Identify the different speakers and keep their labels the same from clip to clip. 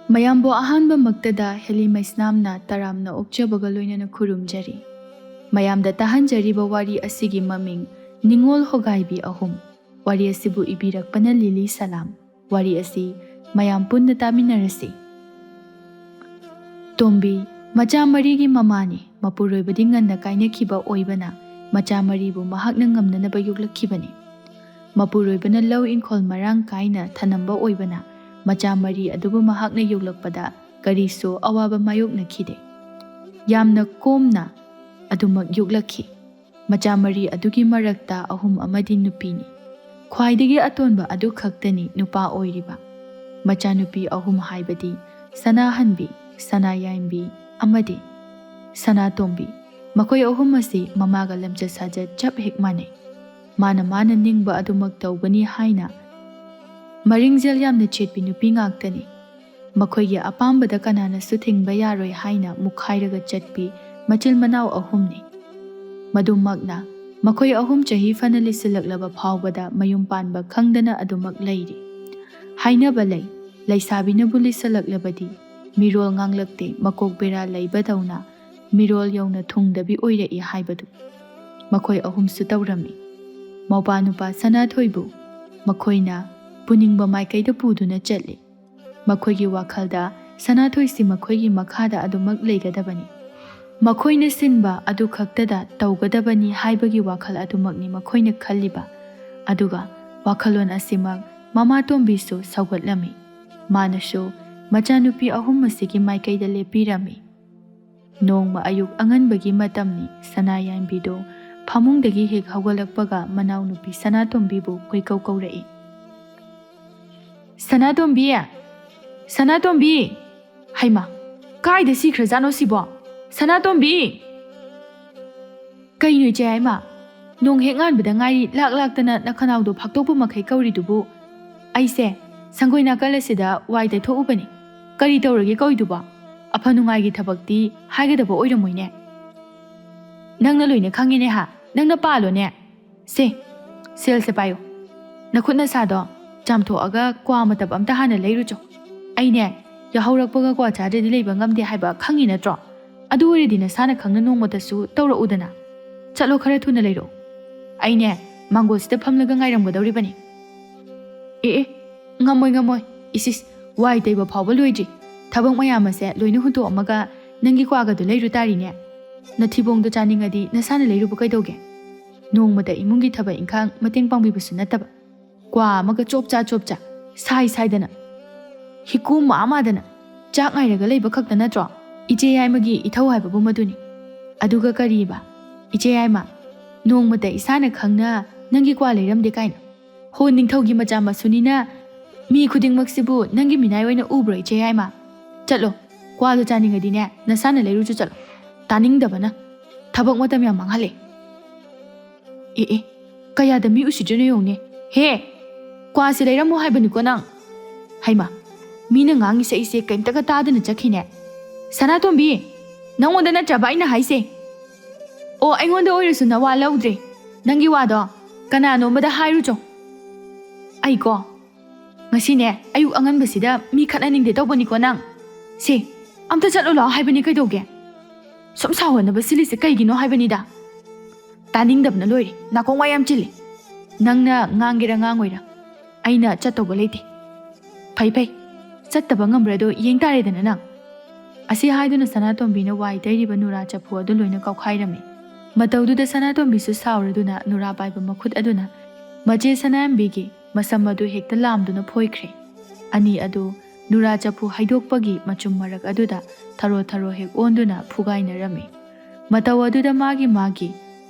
Speaker 1: ꯃꯌꯥꯝꯕꯨ ꯑꯍꯥꯟꯕꯃꯛꯇꯗ ꯍꯦꯂꯤ ꯃꯩꯁꯅꯥꯝꯅ ꯇꯔꯥꯝꯅ ꯑꯣꯛꯆꯕꯒ ꯂꯣꯏꯅꯅ ꯈꯨꯔꯨꯝꯖꯔꯤ꯫ ꯃꯌꯥꯝꯗ ꯇꯥꯍꯟꯖꯔꯤꯕ ꯋꯥꯔꯤ ꯑꯁꯤꯒꯤ ꯃꯃꯤꯡ ꯅꯤꯡꯉꯣꯜ ꯍꯣꯒꯥꯏꯕꯤ ꯑꯍꯨꯝ꯫ ꯋꯥꯔꯤ ꯑꯁꯤꯕꯨ ꯏꯕꯤꯔꯛꯄꯅ ꯂꯤꯂꯤ ꯁꯂꯥꯝ꯫ ꯋꯥꯔꯤ ꯑꯁꯤ ꯃꯌꯥꯝ ꯄꯨꯟꯅ ꯇꯥꯃꯤꯟꯅꯔꯁꯤ꯫ ꯇꯣꯝꯕꯤ ꯃꯆꯥ ꯃꯔꯤꯒꯤ ꯃꯃꯥꯅꯤ꯫ ꯃꯄꯨꯔꯣꯏꯕꯗꯤ ꯉꯟꯅ ꯀꯥꯏꯅꯈꯤꯕ ꯑꯣꯏꯕꯅ ꯃꯆꯥ ꯃꯔꯤꯕꯨ ꯃꯍꯥꯛꯅ ꯉꯝꯅꯅꯕ ꯌꯣꯛꯂꯛꯈꯤꯕꯅꯤ꯫ ꯃꯄꯨꯔꯣꯏꯕꯅ ꯂꯧ ꯏꯪꯈꯣꯜ ꯃꯔꯥꯡ ꯀꯥꯏꯅ ꯊꯅꯝꯕ ꯑꯣꯏꯕꯅ ꯃꯆꯥ ꯃꯔꯤ ꯑꯗꯨꯕꯨ ꯃꯍꯥꯛꯅ ꯌꯣꯛꯂꯛꯄꯗ ꯀꯔꯤꯁꯨ ꯑꯋꯥꯕ ꯃꯥꯌꯣꯛꯅꯈꯤꯗꯦ꯫ ꯌꯥꯝꯅ ꯀꯣꯝꯅ ꯑꯗꯨꯃꯛ ꯌꯣꯛꯂꯛꯈꯤ꯫ ꯃꯆꯥ ꯃꯔꯤ ꯑꯗꯨꯒꯤ ꯃꯔꯛꯇ ꯑꯍꯨꯝ ꯑꯃꯗꯤ ꯅꯨꯄꯤꯅꯤ꯫ ꯈ꯭ꯋꯥꯏꯗꯒꯤ ꯑꯇꯣꯟꯕ ꯑꯗꯨ ꯈꯛꯇꯅꯤ ꯅꯨꯄꯥ ꯑꯣꯏꯔꯤꯕ꯫ ꯃꯆꯥꯅꯨꯄꯤ ꯑꯍꯨꯝ ꯍꯥꯏꯕꯗꯤ ꯁꯅꯥꯍꯟꯕꯤ, ꯁꯅꯥꯌꯥꯏꯝꯕꯤ ꯑꯃꯗꯤ ꯁꯅꯥꯇꯣꯝꯕꯤ꯫ ꯃꯈꯣꯏ ꯑꯍꯨꯝ ꯑꯁꯤ ꯃꯃꯥꯒ ꯂꯝꯆꯠ ꯁꯥꯖꯠ ꯆꯞ ꯍꯦꯛ ꯃꯥꯟꯅꯩ꯫ ꯃꯥꯅ ꯅꯤꯡꯕ ꯑꯗꯨꯃꯛ ꯇꯧꯒꯅꯤ ꯍꯥꯏꯅ ꯃꯔꯤꯡꯖꯦꯜ ꯌꯥꯝꯅ ꯆꯦꯠꯄꯤ ꯅꯨꯄꯤ ꯉꯥꯛꯇꯅꯤ꯫ ꯃꯈꯣꯏꯒꯤ ꯑꯄꯥꯝꯕꯗ ꯀꯅꯥꯅꯁꯨ ꯊꯤꯡꯕ ꯌꯥꯔꯣꯏ ꯍꯥꯏꯅ ꯃꯨꯛꯈꯥꯏꯔꯒ ꯆꯠꯄꯤ ꯃꯆꯤꯜ ꯃꯅꯥꯎ ꯑꯍꯨꯝꯅꯤ꯫ ꯃꯗꯨꯃꯛꯅ ꯃꯈꯣꯏ ꯑꯍꯨꯝ ꯆꯍꯤ ꯐꯅ ꯂꯤꯁꯤꯜꯂꯛꯂꯕ ꯐꯥꯎꯕꯗ ꯃꯌꯨꯝ パンꯕ ꯈꯪꯗꯅ ꯑꯗꯨꯃꯛ ꯂꯩꯔꯤ꯫ ꯍꯥꯏꯅꯕ ꯂꯩ, ꯂꯩꯁꯥꯕꯤꯅꯕꯨ ꯂꯤꯁꯤꯜꯂꯛꯂꯕꯗꯤ ꯃꯤꯔꯣꯜ ꯉꯥꯡꯂꯛꯇꯦ ꯃꯀꯣꯛ ꯕꯦꯔꯥ ꯂꯩꯕꯗꯧꯅ ꯃꯤꯔꯣꯜ ꯌꯧꯅ ꯊꯨꯡꯗꯕꯤ ꯑꯣꯏꯔꯛꯏ ꯍꯥꯏꯕꯗꯨ ꯃꯈꯣꯏ ꯑꯍꯨꯝꯁꯨ ꯇꯧꯔꯝꯃꯤ꯫ ꯃꯧꯄꯥ ꯅꯨꯄꯥ ꯁꯅꯥꯊꯣꯏꯕꯨ ꯃꯈꯣꯏꯅ ꯄꯨꯅꯤꯡꯕ ꯃꯥꯏꯀꯩꯗ ꯄꯨꯗꯨꯅ ꯆꯠꯂꯤ꯫ ꯃꯈꯣꯏꯒꯤ ꯋꯥꯈꯜꯗ ꯁꯅꯥꯊꯣꯏꯁꯤ ꯃꯈꯣꯏꯒꯤ ꯃꯈꯥꯗ ꯑꯗꯨꯃꯛ ꯂꯩꯒꯗꯕꯅꯤ꯫ ꯃꯈꯣꯏꯅ ꯁꯤꯟꯕ ꯑꯗꯨ ꯈꯛꯇꯗ ꯇꯧꯒꯗꯕꯅꯤ ꯍꯥꯏꯕꯒꯤ ꯋꯥꯈꯜ ꯑꯗꯨꯃꯛꯅꯤ ꯃꯈꯣꯏꯅ ꯈꯜꯂꯤꯕ꯫ ꯑꯗꯨꯒ ꯋꯥꯈꯜꯂꯣꯟ ꯑꯁꯤꯃꯛ ꯃꯃꯥꯇꯣꯝꯕꯤꯁꯨ ꯁꯧꯒꯠꯂꯝꯃꯤ꯫ ꯃꯥꯅꯁꯨ ꯃꯆꯥꯅꯨꯄꯤ ꯑꯍꯨꯝ ꯑꯁꯤꯒꯤ ꯃꯥꯏꯀꯩꯗ ꯂꯦꯞꯄꯤꯔꯝꯃꯤ꯫ ꯅꯣꯡꯃ ꯑꯌꯨꯛ ꯑꯉꯟꯕꯒꯤ ꯃꯇꯝꯅꯤ꯫ ꯁꯅꯥꯌꯥꯏꯝꯕꯤꯗꯨ ꯐꯃꯨꯡꯗꯒꯤ ꯍꯦꯛ ꯍꯧꯒꯠꯂꯛꯄꯒ ꯃꯅꯥꯎꯅꯨꯄꯤ ꯁꯅꯥꯇꯣꯝꯕꯤꯕꯨ ꯀꯣꯏꯀꯧ ꯀꯧꯔꯛꯏ꯫ ꯁꯅꯥꯇꯣꯝꯕꯤ! ꯁꯅꯥꯇꯣꯝꯕꯤ! ꯍꯩꯃꯥ, ꯀꯥꯏꯗ ꯁꯤꯈ꯭ꯔꯖꯥꯠꯅꯣ ꯁꯤꯕꯣ? ꯁꯅꯥꯇꯣꯝꯕꯤ! ꯀꯩꯅꯣ ꯏꯆꯦ ꯌꯥꯏꯃ? ꯅꯣꯡ ꯍꯦꯛ ꯉꯥꯟꯕꯗ ꯉꯥꯏꯔꯤ ꯂꯥꯛꯇꯅ ꯅꯈꯅꯥꯎꯗꯣ ꯐꯥꯛꯇꯣꯛꯄ ꯃꯈꯩ ꯀꯧꯔꯤꯗꯨꯕꯨ? ꯑꯩꯁꯦ ꯁꯪꯒꯣꯏ ꯅꯥꯀꯜ ꯑꯁꯤꯗ ꯋꯥꯏ ꯇꯩꯊꯣꯛꯎꯕꯅꯤ꯫ ꯀꯔꯤ ꯇꯧꯔꯒꯦ ꯀꯧꯏꯗꯨꯕꯣ? ꯑꯐ ꯅꯨꯡꯉꯥꯏꯒꯤ ꯊꯕꯛꯇꯤ ꯍꯥꯏꯒꯗꯕ ꯑꯣꯏꯔꯝꯃꯣꯏꯅꯦ꯫ ꯅꯪꯅ ꯂꯣꯏꯅ ꯈꯪꯉꯦꯅꯦ ꯍꯥ? ꯅꯪꯅ ꯄꯥꯜꯂꯣꯅꯦ꯫ ꯁꯦꯜꯁꯦ ꯄꯥꯏꯌꯨ꯫ ꯅꯈꯨꯠ ꯅꯁꯥꯗꯣ ꯆꯥꯝꯊꯣꯛꯑꯒ ꯀ꯭ꯋꯥ ꯃꯇꯞ ꯑꯝꯇ ꯍꯥꯟꯅ ꯂꯩꯔꯨꯆꯣ꯫ ꯑꯩꯅꯦ ꯌꯥꯍꯧꯔꯛꯄꯒ ꯀ꯭ꯋꯥ ꯆꯥꯗ꯭ꯔꯗꯤ ꯂꯩꯕ ꯉꯝꯗꯦ ꯍꯥꯏꯕ ꯈꯪꯉꯤ ꯅꯠꯇ꯭ꯔꯣ? ꯑꯗꯨ ꯑꯣꯏꯔꯗꯤ ꯅꯁꯥꯅ ꯈꯪꯅ ꯅꯣꯡꯃꯇꯁꯨ ꯇꯧꯔꯛꯎꯗꯅ꯫ ꯆꯠꯂꯣ, ꯈꯔ ꯊꯨꯅ ꯂꯩꯔꯛꯑꯣ꯫ ꯑꯩꯅꯦ ꯃꯥꯡꯒꯣꯜꯁꯤꯗ ꯐꯝꯂꯒ ꯉꯥꯏꯔꯝꯒꯗꯧꯔꯤꯕꯅꯤ꯫ ꯉꯝꯃꯣꯏ꯫ ꯏꯁꯤꯁ, ꯋꯥꯏ ꯇꯩꯕ ꯐꯥꯎꯕ ꯂꯣꯏꯗ꯭ꯔꯤ꯫ ꯊꯕꯛ ꯃꯌꯥꯝ ꯑꯁꯦ ꯂꯣꯏꯅ ꯍꯨꯟꯇꯣꯛꯑꯝꯃꯒ ꯅꯪꯒꯤ ꯀ꯭ꯋꯥꯒꯗꯣ ꯂꯩꯔꯨ ꯇꯥꯔꯤꯅꯦ꯫ ꯅꯊꯤꯕꯣꯡꯗꯣ ꯆꯥꯅꯤꯡꯉꯗꯤ ꯅꯁꯥꯅ ꯂꯩꯔꯨꯕ ꯀꯩꯗꯧꯒꯦ? ꯅꯣꯡꯃꯗ ꯏꯃꯨꯡꯒꯤ ꯊꯕꯛ ꯏꯪꯈꯥꯡ ꯃꯇꯦꯡ ꯄꯥꯡꯕꯤꯕꯁꯨ ꯅꯠꯇꯕ ꯀ꯭ꯋꯥ ꯑꯃꯒ ꯆꯣꯞꯆꯥ ꯁꯥꯏꯗꯅ ꯍꯤꯀꯨ ꯃꯥꯗꯅ ꯆꯥꯛ ꯉꯥꯏꯔꯒ ꯂꯩꯕ ꯈꯛꯇ ꯅꯠꯇ꯭ꯔꯣ? ꯏꯆꯦ ꯌꯥꯏꯃꯒꯤ ꯏꯊꯧ ꯍꯥꯏꯕꯕꯨ ꯃꯗꯨꯅꯤ꯫ ꯑꯗꯨꯒ ꯀꯔꯤꯕ ꯏꯆꯦ ꯌꯥꯏꯃ, ꯅꯣꯡꯃꯇ ꯏꯁꯥꯅ ꯈꯪꯅ ꯅꯪꯒꯤ ꯀ꯭ꯋꯥ ꯂꯩꯔꯝꯗꯦ ꯀꯥꯏꯅ? ꯍꯣ, ꯅꯤꯡꯊꯧꯒꯤ ꯃꯆꯥ ꯃꯁꯨꯅꯤꯅ ꯃꯤ ꯈꯨꯗꯤꯡꯃꯛꯁꯤꯕꯨ ꯅꯪꯒꯤ ꯃꯤꯅꯥꯏ ꯑꯣꯏꯅ ꯎꯕ꯭ꯔꯣ ꯏꯆꯦ ꯌꯥꯏꯃ? ꯆꯠꯂꯣ, ꯀ꯭ꯋꯥꯗꯣ ꯆꯥꯅꯤꯡꯉꯗꯤꯅꯦ ꯅꯁꯥꯅ ꯂꯩꯔꯨꯆꯣ ꯆꯠꯂꯣ꯫ ꯇꯥꯅꯤꯡꯗꯕꯅ ꯊꯕꯛ ꯃꯇꯝ ꯌꯥꯝ ꯃꯥꯡꯍꯜꯂꯦ꯫ ꯀꯌꯥꯗ ꯃꯤ ꯎꯁꯤꯠꯇ꯭ꯔꯤꯅꯣ ꯌꯦꯡꯉꯨꯅꯦ꯫ ꯍꯦ, ꯀ꯭ꯋꯥꯁꯦ ꯂꯩꯔꯝꯃꯣ ꯍꯥꯏꯕꯅꯤꯀꯣ ꯅꯪ꯫ ꯍꯩꯃꯥ, ꯃꯤꯅ ꯉꯥꯡꯉꯤ ꯁꯛꯏꯁꯦ ꯀꯩꯝꯇꯒ ꯇꯥꯗꯅ ꯆꯠꯈꯤꯅꯦ꯫ ꯁꯅꯥꯇꯣꯝꯕꯤ, ꯅꯪꯉꯣꯟꯗ ꯅꯠꯇ꯭ꯔꯕ ꯑꯩꯅ ꯍꯥꯏꯁꯦ? ꯑꯣ, ꯑꯩꯉꯣꯟꯗ ꯑꯣꯏꯔꯁꯨ ꯅꯋꯥ ꯂꯧꯗ꯭ꯔꯦ꯫ ꯅꯪꯒꯤ ꯋꯥꯗꯣ ꯀꯅꯥꯅꯣꯝꯃꯗ ꯍꯥꯏꯔꯨꯆꯣ꯫ ꯑꯩꯀꯣ ꯉꯁꯤꯅꯦ ꯑꯌꯨꯛ ꯑꯉꯟꯕꯁꯤꯗ ꯃꯤ ꯈꯠꯅꯅꯤꯡꯗꯦ ꯇꯧꯕꯅꯤꯀꯣ ꯅꯪ꯫ ꯑꯝꯇ ꯆꯠꯂꯨ ꯂꯥꯛꯑꯣ ꯍꯥꯏꯕꯅꯤ ꯀꯩꯗꯧꯒꯦ? ꯁꯨꯝ ꯁꯥꯎꯍꯟꯅꯕ ꯁꯤꯜꯂꯤꯁꯦ ꯀꯩꯒꯤꯅꯣ ꯍꯥꯏꯕꯅꯤꯗ꯫ ꯇꯥꯅꯤꯡꯗꯕꯅ ꯂꯣꯏꯔꯦ, ꯅꯥꯀꯣꯡ ꯋꯥ ꯌꯥꯝ ꯆꯤꯜꯂꯤ꯫ ꯅꯪꯅ ꯉꯥꯡꯒꯦꯔꯥ ꯉꯥꯡꯉꯣꯏꯔꯥ ꯑꯩꯅ ꯆꯠꯇꯧꯕ ꯂꯩꯇꯦ꯫ ꯐꯩ, ꯆꯠꯇꯕ ꯉꯝꯕ꯭ꯔꯥꯗꯣ ꯌꯦꯡ ꯇꯥꯔꯦꯗꯅ ꯅꯪ꯫ ꯑꯁꯤ ꯍꯥꯏꯗꯨꯅ ꯁꯅꯥꯇꯣꯝꯕꯤꯅ ꯋꯥꯏ ꯇꯩꯔꯤꯕ ꯅꯨꯔꯥ ꯆꯐꯨ ꯑꯗꯨ ꯂꯣꯏꯅ ꯀꯧꯈꯥꯏꯔꯝꯃꯤ꯫ ꯃꯇꯧꯗꯨꯗ ꯁꯅꯥꯇꯣꯝꯕꯤꯁꯨ ꯁꯥꯎꯔꯗꯨꯅ ꯅꯨꯔꯥ ꯄꯥꯏꯕ ꯃꯈꯨꯠ ꯑꯗꯨꯅ ꯃꯆꯦ ꯁꯅꯥꯌꯥꯏꯝꯕꯤꯒꯤ ꯃꯁꯝ ꯑꯗꯨ ꯍꯦꯛꯇ ꯂꯥꯝꯗꯨꯅ ꯐꯣꯏꯈ꯭ꯔꯦ꯫ ꯑꯅꯤ ꯑꯗꯨ ꯅꯨꯔꯥ ꯆꯐꯨ ꯍꯩꯗꯣꯛꯄꯒꯤ ꯃꯆꯨꯝ ꯃꯔꯛ ꯑꯗꯨꯗ ꯊꯔꯣ ꯍꯦꯛ ꯑꯣꯟꯗꯨꯅ ꯐꯨꯒꯥꯏꯅꯔꯝꯃꯤ꯫ ꯃꯇꯧ ꯑꯗꯨꯗ ꯃꯥꯒꯤ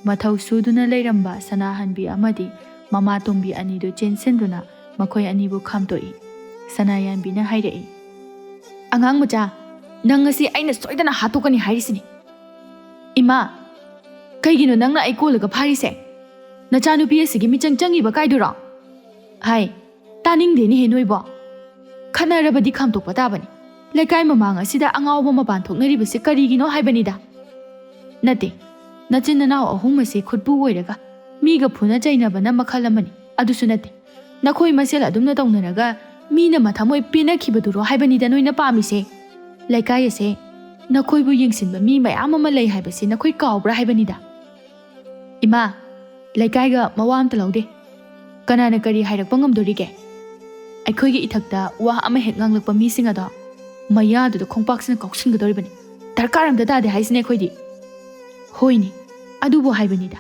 Speaker 1: ꯃꯊꯧ ꯁꯨꯗꯨꯅ ꯂꯩꯔꯝꯕ ꯁꯅꯥꯍꯟꯕꯤ ꯑꯃꯗꯤ ꯃꯃꯥꯇꯣꯝꯕꯤ ꯑꯅꯤꯗꯨ ꯆꯦꯟꯁꯤꯟꯗꯨꯅ ꯃꯈꯣꯏ ꯑꯅꯤꯕꯨ ꯈꯥꯝꯇꯣꯛꯏ꯫ ꯁꯅꯥꯌꯥꯏꯝꯕꯤꯅ ꯍꯥꯏꯔꯛꯏ, ꯑꯉꯥꯡ ꯃꯆꯥ, ꯅꯪ ꯉꯁꯤ ꯑꯩꯅ ꯁꯣꯏꯗꯅ ꯍꯥꯠꯇꯣꯛꯀꯅꯤ ꯍꯥꯏꯔꯤꯁꯤꯅꯤ꯫ ꯏꯃꯥ, ꯀꯩꯒꯤꯅꯣ ꯅꯪꯅ ꯑꯩ ꯀꯣꯜꯂꯒ ꯐꯥꯔꯤꯁꯦ? ꯅꯆꯥꯅꯨꯄꯤ ꯑꯁꯤꯒꯤ ꯃꯤꯆꯪ ꯆꯪꯉꯤꯕ ꯀꯥꯏꯗꯨꯔꯣ? ꯇꯥꯅꯤꯡꯗꯦꯅꯦꯍꯦ ꯅꯣꯏꯕꯣ꯫ ꯈꯠꯅꯔꯕꯗꯤ ꯈꯥꯝꯇꯣꯛꯄ ꯇꯥꯕꯅꯤ꯫ ꯂꯩꯀꯥꯏ ꯃꯃꯥꯡ ꯑꯁꯤꯗ ꯑꯉꯥꯎꯕ ꯃꯄꯥꯟ ꯊꯣꯛꯅꯔꯤꯕꯁꯤ ꯀꯔꯤꯒꯤꯅꯣ ꯍꯥꯏꯕꯅꯤꯗ꯫ ꯅꯠꯇꯦ, ꯅꯆꯤꯟ ꯅꯅꯥꯎ ꯑꯍꯨꯝ ꯑꯁꯤ ꯈꯨꯠꯄꯨ ꯑꯣꯏꯔꯒ ꯃꯤꯒ ꯐꯨꯅ ꯆꯩꯅꯕꯅ ꯃꯈꯜ ꯑꯃꯅꯤ꯫ ꯑꯗꯨꯁꯨ ꯅꯠꯇꯦ, ꯅꯈꯣꯏ ꯃꯁꯦꯜ ꯑꯗꯨꯝꯅ ꯇꯧꯅꯔꯒ ꯃꯤꯅ ꯃꯊꯃꯣꯏ ꯄꯦꯟꯅꯈꯤꯕꯗꯨꯔꯣ ꯍꯥꯏꯕꯅꯤꯗ ꯅꯣꯏꯅ ꯄꯥꯝꯃꯤꯁꯦ ꯂꯩꯀꯥꯏ ꯑꯁꯦ ꯅꯈꯣꯏꯕꯨ ꯌꯦꯡꯁꯤꯟꯕ ꯃꯤ ꯃꯌꯥꯝ ꯑꯃ ꯂꯩ ꯍꯥꯏꯕꯁꯦ ꯅꯈꯣꯏ ꯀꯥꯎꯕ꯭ꯔꯥ ꯍꯥꯏꯕꯅꯤꯗ ꯏꯃꯥ ꯂꯩꯀꯥꯏꯒ ꯃꯋꯥ ꯑꯝꯇ ꯂꯧꯗꯦ ꯀꯅꯥꯅ ꯀꯔꯤ ꯍꯥꯏꯔꯛꯄ ꯉꯝꯗꯣꯔꯤꯒꯦ ꯑꯩꯈꯣꯏꯒꯤ ꯏꯊꯛꯇ ꯋꯥ ꯑꯃ ꯍꯦꯛ ꯉꯥꯡꯂꯛꯄ ꯃꯤꯁꯤꯡ ꯑꯗꯣ ꯃꯌꯥꯗꯨꯗ ꯈꯣꯡꯄꯥꯛꯁꯤꯅ ꯀꯥꯎꯁꯤꯟꯒꯗꯧꯔꯤꯕꯅꯤ ꯗꯔꯀꯥꯔ ꯑꯝꯇ ꯇꯥꯗꯦ ꯍꯥꯏꯁꯤꯅꯦ ꯑꯩꯈꯣꯏꯗꯤ ꯍꯣꯏꯅꯦ ꯑꯗꯨꯕꯨ ꯍꯥꯏꯕꯅꯤꯗ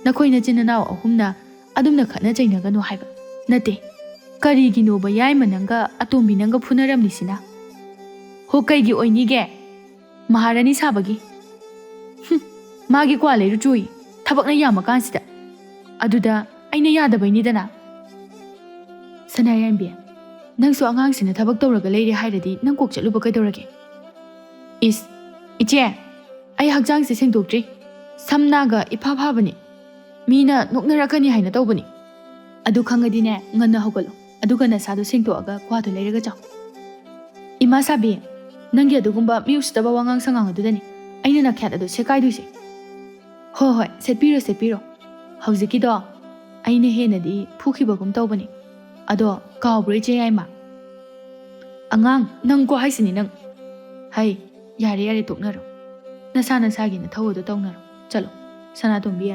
Speaker 1: ꯅꯈꯣꯏ ꯅꯆꯤꯟ ꯅꯅꯥꯎ ꯑꯍꯨꯝꯅ ꯑꯗꯨꯝꯅ ꯈꯠꯅ ꯆꯩꯅꯒꯅꯨ ꯍꯥꯏꯕ ꯅꯠꯇꯦ ꯀꯔꯤꯒꯤꯅꯣꯕ ꯌꯥꯏꯃ ꯅꯪꯒ ꯑꯇꯣꯝꯕꯤ ꯅꯪꯒ ꯐꯨꯅꯔꯝꯂꯤꯁꯤꯅ ꯍꯣ ꯀꯩꯒꯤ ꯑꯣꯏꯅꯤꯒꯦ ꯃꯍꯥꯔꯥꯅꯤ ꯁꯥꯕꯒꯤ ꯃꯥꯒꯤ ꯀ꯭ꯋꯥ ꯂꯩꯔꯨ ꯆꯣꯏ ꯊꯕꯛꯅ ꯌꯥꯝꯃꯀꯥꯟꯁꯤꯗ ꯑꯗꯨꯗ ꯑꯩꯅ ꯌꯥꯗꯕꯩꯅꯤꯗꯅ ꯁꯅꯥꯌꯥꯏꯝꯕꯤ ꯅꯪꯁꯨ ꯑꯉꯥꯡꯁꯤꯅ ꯊꯕꯛ ꯇꯧꯔꯒ ꯂꯩꯔꯦ ꯍꯥꯏꯔꯗꯤ ꯅꯪ ꯀꯣꯛ ꯆꯠꯂꯨꯕ ꯀꯩꯗꯧꯔꯒꯦ ꯏꯁ ꯏꯆꯦ ꯑꯩ ꯍꯛꯆꯥꯡꯁꯦ ꯁꯦꯡꯗꯣꯛꯇ꯭ꯔꯤ ꯁꯝꯅꯥꯒ ꯏꯐꯥ ꯐꯥꯕꯅꯤ ꯃꯤꯅ ꯅꯣꯛꯅꯔꯛꯀꯅꯤ ꯍꯥꯏꯅ ꯇꯧꯕꯅꯤ ꯑꯗꯨ ꯈꯪꯉꯗꯤꯅꯦ ꯉꯟꯅ ꯍꯧꯒꯠꯂꯨ ꯑꯗꯨꯒ ꯅꯁꯥꯗꯣ ꯁꯦꯡꯇꯣꯛꯑꯒ ꯀ꯭ꯋꯥꯗꯣ ꯂꯩꯔꯒ ꯆꯥꯎ ꯏꯃꯥ ꯁꯥꯕꯤ ꯅꯪꯒꯤ ꯑꯗꯨꯒꯨꯝꯕ ꯃꯤ ꯎꯁꯤꯠꯇꯕ ꯋꯥꯉꯥꯡ ꯁꯉꯥꯡ ꯑꯗꯨꯗꯅꯤ ꯑꯩꯅ ꯅꯥꯈ꯭ꯌꯥꯠ ꯑꯗꯨ ꯁꯦꯠꯀꯥꯏꯗꯣꯏꯁꯦ ꯍꯣꯏ ꯍꯣꯏ ꯁꯦꯠꯄꯤꯔꯣ ꯁꯦꯠꯄꯤꯔꯣ ꯍꯧꯖꯤꯛꯀꯤꯗꯣ ꯑꯩꯅ ꯍꯦꯟꯅꯗꯤ ꯐꯨꯈꯤꯕꯒꯨꯝ ꯇꯧꯕꯅꯤ ꯑꯗꯣ ꯀꯥꯎꯕ꯭ꯔꯣ ꯏꯆꯦ ꯌꯥꯏꯃ ꯑꯉꯥꯡ ꯅꯪ ꯀꯣ ꯍꯥꯏꯁꯤꯅꯤ ꯅꯪ ꯍꯩ ꯌꯥꯔꯦ ꯌꯥꯔꯦ ꯇꯣꯛꯅꯔꯣ ꯅꯁꯥ ꯅꯁꯥꯒꯤ ꯅꯊꯧ ꯑꯗꯨ ꯇꯧꯅꯔꯣ ꯆꯠꯂꯣ ꯁꯅꯥꯇꯣꯝꯕꯤ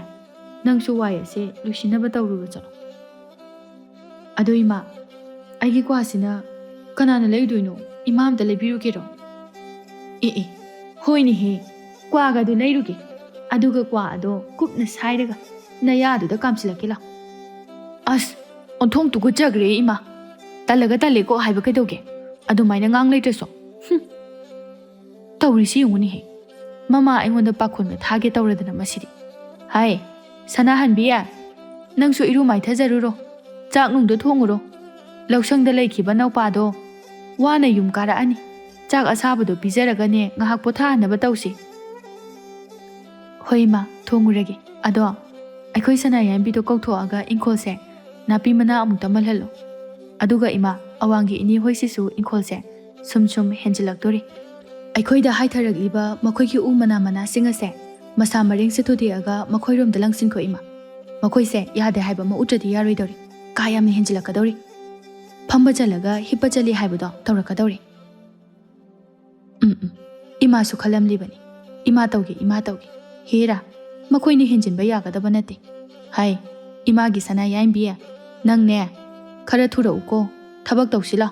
Speaker 1: ꯅꯪꯁꯨ ꯋꯥꯏ ꯑꯁꯦ ꯂꯣꯏꯁꯤꯟꯅꯕ ꯇꯧꯔꯨꯔꯣ ꯆꯠꯂꯣ ꯑꯗꯣ ꯏꯃꯥ ꯑꯩꯒꯤ ꯀ꯭ꯋꯥꯁꯤꯅ ꯀꯅꯥꯅ ꯂꯩꯗꯣꯏꯅꯣ ꯏꯃꯥ ꯑꯝꯇ ꯂꯩꯕꯤꯔꯨꯒꯦꯔꯣ ꯑꯦ ꯍꯣꯏꯅꯦꯍꯦ ꯀ꯭ꯋꯥꯒꯗꯣ ꯂꯩꯔꯨꯒꯦ ꯑꯗꯨꯒ ꯀ꯭ꯋꯥ ꯑꯗꯣ ꯀꯨꯞꯅ ꯁꯥꯏꯔꯒ ꯅꯌꯥꯗꯨꯗ ꯀꯥꯝꯁꯤꯜꯂꯛꯀꯦ ꯂꯥꯎ ꯑꯁ ꯑꯣꯟꯊꯣꯡ ꯇꯨꯀꯠꯆꯈ꯭ꯔꯦ ꯏꯃꯥ ꯇꯜꯂꯒ ꯇꯜꯂꯦꯀꯣ ꯍꯥꯏꯕ ꯀꯩꯗꯧꯒꯦ ꯑꯗꯨꯃꯥꯏꯅ ꯉꯥꯡ ꯂꯩꯇ꯭ꯔꯁꯨ ꯇꯧꯔꯤꯁꯤ ꯌꯦꯡꯉꯨꯅꯦꯍꯦ ꯃꯃꯥ ꯑꯩꯉꯣꯟꯗ ꯄꯥꯈꯣꯟꯒ ꯊꯥꯒꯦ ꯇꯧꯔꯗꯅ ꯃꯁꯤꯗꯤ ꯍꯥꯏ ꯁꯅꯥꯍꯟꯕꯤ ꯅꯪꯁꯨ ꯏꯔꯨ ꯃꯥꯏꯊꯖꯔꯨꯔꯣ ꯆꯥꯛ ꯅꯨꯡꯗꯣ ꯊꯣꯡꯉꯨꯔꯣ ꯂꯧꯁꯪꯗ ꯂꯩꯈꯤꯕ ꯅꯧꯄꯥꯗꯣ ꯋꯥꯅ ꯌꯨꯝ ꯀꯥꯔꯛꯑꯅꯤ ꯆꯥꯛ ꯑꯁꯥꯕꯗꯣ ꯄꯤꯖꯔꯒꯅꯦ ꯉꯥꯏꯍꯥꯛ ꯄꯣꯊꯥꯍꯟꯅꯕ ꯇꯧꯁꯤ ꯍꯣꯏ ꯏꯃꯥ ꯊꯣꯡꯉꯨꯔꯒꯦ ꯑꯗꯣ ꯑꯩꯈꯣꯏ ꯁꯅꯥꯌꯥꯏꯝꯕꯤꯗꯣ ꯀꯧꯊꯣꯛꯑꯒ ꯏꯪꯈꯣꯜꯁꯦ ꯅꯥꯄꯤ ꯃꯅꯥ ꯑꯃꯨꯛ ꯇꯝꯍꯜꯍꯜꯂꯣ ꯑꯗꯨꯒ ꯏꯃꯥ ꯑꯋꯥꯡꯒꯤ ꯏꯅꯦ ꯍꯣꯏꯁꯤꯁꯨ ꯏꯪꯈꯣꯜꯁꯦ ꯁꯨꯝ ꯍꯦꯟꯖꯤꯜꯂꯛꯇꯣꯔꯤ ꯑꯩꯈꯣꯏꯗ ꯍꯥꯏꯊꯔꯛꯂꯤꯕ ꯃꯈꯣꯏꯒꯤ ꯎ ꯃꯅꯥꯁꯤꯡ ꯑꯁꯦ ꯃꯁꯥ ꯃꯔꯦꯡꯁꯦ ꯊꯨꯗꯦꯛꯑꯒ ꯃꯈꯣꯏꯔꯣꯝꯗ ꯂꯪꯁꯤꯟꯈꯣ ꯏꯃꯥ ꯃꯈꯣꯏꯁꯦ ꯌꯥꯗꯦ ꯍꯥꯏꯕ ꯑꯃ ꯎꯠꯇ꯭ꯔꯗꯤ ꯌꯥꯔꯣꯏꯗꯧꯔꯤ ꯀꯥ ꯌꯥꯝꯅ ꯍꯦꯟꯖꯤꯜꯂꯛꯀꯗꯧꯔꯤ ꯐꯝꯕ ꯆꯠꯂꯒ ꯍꯤꯞꯄ ꯆꯠꯂꯤ ꯍꯥꯏꯕꯗꯣ ꯇꯧꯔꯛꯀꯗꯧꯔꯤ ꯏꯃꯥꯁꯨ ꯈꯜꯂꯝꯂꯤꯕꯅꯤ ꯏꯃꯥ ꯇꯧꯒꯦ ꯍꯦꯔꯥ ꯃꯈꯣꯏꯅ ꯍꯦꯟꯖꯤꯟꯕ ꯌꯥꯒꯗꯕ ꯅꯠꯇꯦ ꯍꯥꯏ ꯏꯃꯥꯒꯤ ꯁꯅꯥꯌꯥꯏꯝꯕꯤ ꯅꯪꯅꯦ ꯈꯔ ꯊꯨꯔꯛꯎꯀꯣ ꯊꯕꯛ ꯇꯧꯁꯤ ꯂꯥꯎ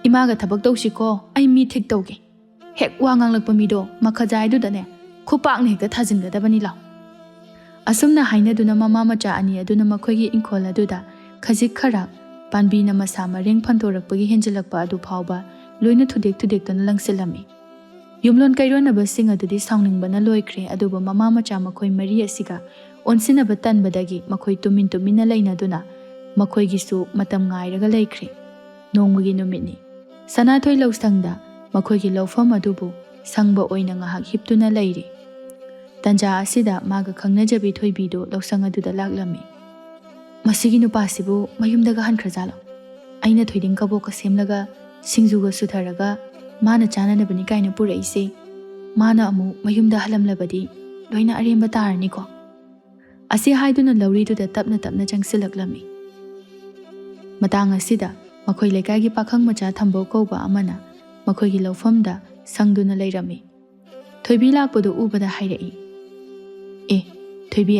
Speaker 1: ꯏꯃꯥꯒ ꯊꯕꯛ ꯇꯧꯁꯤꯀꯣ ꯑꯩ ꯃꯤ ꯊꯤꯛ ꯇꯧꯒꯦ ꯍꯦꯛ ꯋꯥ ꯉꯥꯡꯂꯛꯄ ꯃꯤꯗꯣ ꯃꯈꯖꯥꯏꯗꯨꯗꯅꯦ ꯈꯨꯄꯥꯛꯅ ꯍꯦꯛꯇ ꯊꯥꯖꯤꯟꯒꯗꯕꯅꯤ ꯂꯥꯎ ꯑꯁꯨꯝꯅ ꯍꯥꯏꯅꯗꯨꯅ ꯃꯃꯥ ꯃꯆꯥ ꯑꯅꯤ ꯑꯗꯨꯅ ꯃꯈꯣꯏꯒꯤ ꯏꯪꯈꯣꯜ ꯑꯗꯨꯗ ꯈꯖꯤꯛ ꯈꯔꯥꯛ ꯄꯥꯟꯕꯤꯅ ꯃꯁꯥ ꯃꯔꯦꯡ ꯐꯟꯗꯣꯔꯛꯄꯒꯤ ꯍꯦꯟꯖꯤꯜꯂꯛꯄ ꯑꯗꯨ ꯐꯥꯎꯕ ꯂꯣꯏꯅ ꯊꯨꯗꯦꯛꯇꯨꯅ ꯂꯪꯁꯤꯜꯂꯝꯃꯤ ꯌꯨꯝꯂꯣꯟ ꯀꯩꯔꯣꯟꯅꯕꯁꯤꯡ ꯑꯗꯨꯗꯤ ꯁꯥꯎꯅꯤꯡꯕꯅ ꯂꯣꯏꯈ꯭ꯔꯦ ꯑꯗꯨꯕꯨ ꯃꯃꯥ ꯃꯆꯥ ꯃꯈꯣꯏ ꯃꯔꯤ ꯑꯁꯤꯒ ꯑꯣꯟꯁꯤꯟꯅꯕ ꯇꯟꯕꯗꯒꯤ ꯃꯈꯣꯏ ꯇꯨꯃꯤꯟꯅ ꯂꯩꯅꯗꯨꯅ ꯃꯈꯣꯏꯒꯤꯁꯨ ꯃꯇꯝ ꯉꯥꯏꯔꯒ ꯂꯩꯈ꯭ꯔꯦ ꯅꯣꯡꯃꯒꯤ ꯅꯨꯃꯤꯠꯅꯤ ꯁꯅꯥꯊꯣꯏ ꯂꯧꯁꯪꯗ ꯃꯈꯣꯏꯒꯤ ꯂꯧꯐꯝ ꯑꯗꯨꯕꯨ ꯁꯪꯕ ꯑꯣꯏꯅ ꯉꯥꯏꯍꯥꯛ ꯍꯤꯞꯇꯨꯅ ꯂꯩꯔꯤ ꯇꯟꯖꯥ ꯑꯁꯤꯗ ꯃꯥꯒ ꯈꯪꯅꯖꯕꯤ ꯊꯣꯏꯕꯤꯗꯨ ꯂꯧꯁꯪ ꯑꯗꯨꯗ ꯂꯥꯛꯂꯝꯃꯤ ꯃꯁꯤꯒꯤ ꯅꯨꯄꯥꯁꯤꯕꯨ ꯃꯌꯨꯝꯗꯒ ꯍꯟꯈ꯭ꯔꯖꯥꯠꯂꯣ ꯑꯩꯅ ꯊꯣꯏꯗꯤꯡ ꯀꯕꯣꯛꯀ ꯁꯦꯝꯂꯒ ꯁꯤꯡꯖꯨꯒ ꯁꯨꯊꯔꯒ ꯃꯥꯅ ꯆꯥꯅꯅꯕꯅꯤ ꯀꯥꯏꯅ ꯄꯨꯔꯛꯏꯁꯦ ꯃꯥꯅ ꯑꯃꯨꯛ ꯃꯌꯨꯝꯗ ꯍꯜꯂꯝꯂꯕꯗꯤ ꯂꯣꯏꯅ ꯑꯔꯦꯝꯕ ꯇꯥꯔꯅꯤꯀꯣ ꯑꯁꯤ ꯍꯥꯏꯗꯨꯅ ꯂꯧꯔꯤꯗꯨꯗ ꯇꯞꯅ ꯆꯪꯁꯤꯜꯂꯛꯂꯝꯃꯤ ꯃꯇꯥꯡ ꯑꯁꯤꯗ ꯃꯈꯣꯏ ꯂꯩꯀꯥꯏꯒꯤ ꯄꯥꯈꯪ ꯃꯆꯥ ꯊꯝꯕꯧ ꯀꯧꯕ ꯑꯃꯅ ꯃꯈꯣꯏꯒꯤ ꯂꯧꯐꯝꯗ ꯁꯪꯗꯨꯅ ꯂꯩꯔꯝꯃꯤ ꯊꯣꯏꯕꯤ ꯂꯥꯛꯄꯗꯨ ꯎꯕꯗ ꯍꯥꯏꯔꯛꯏ ꯑꯦ ꯊꯣꯏꯕꯤ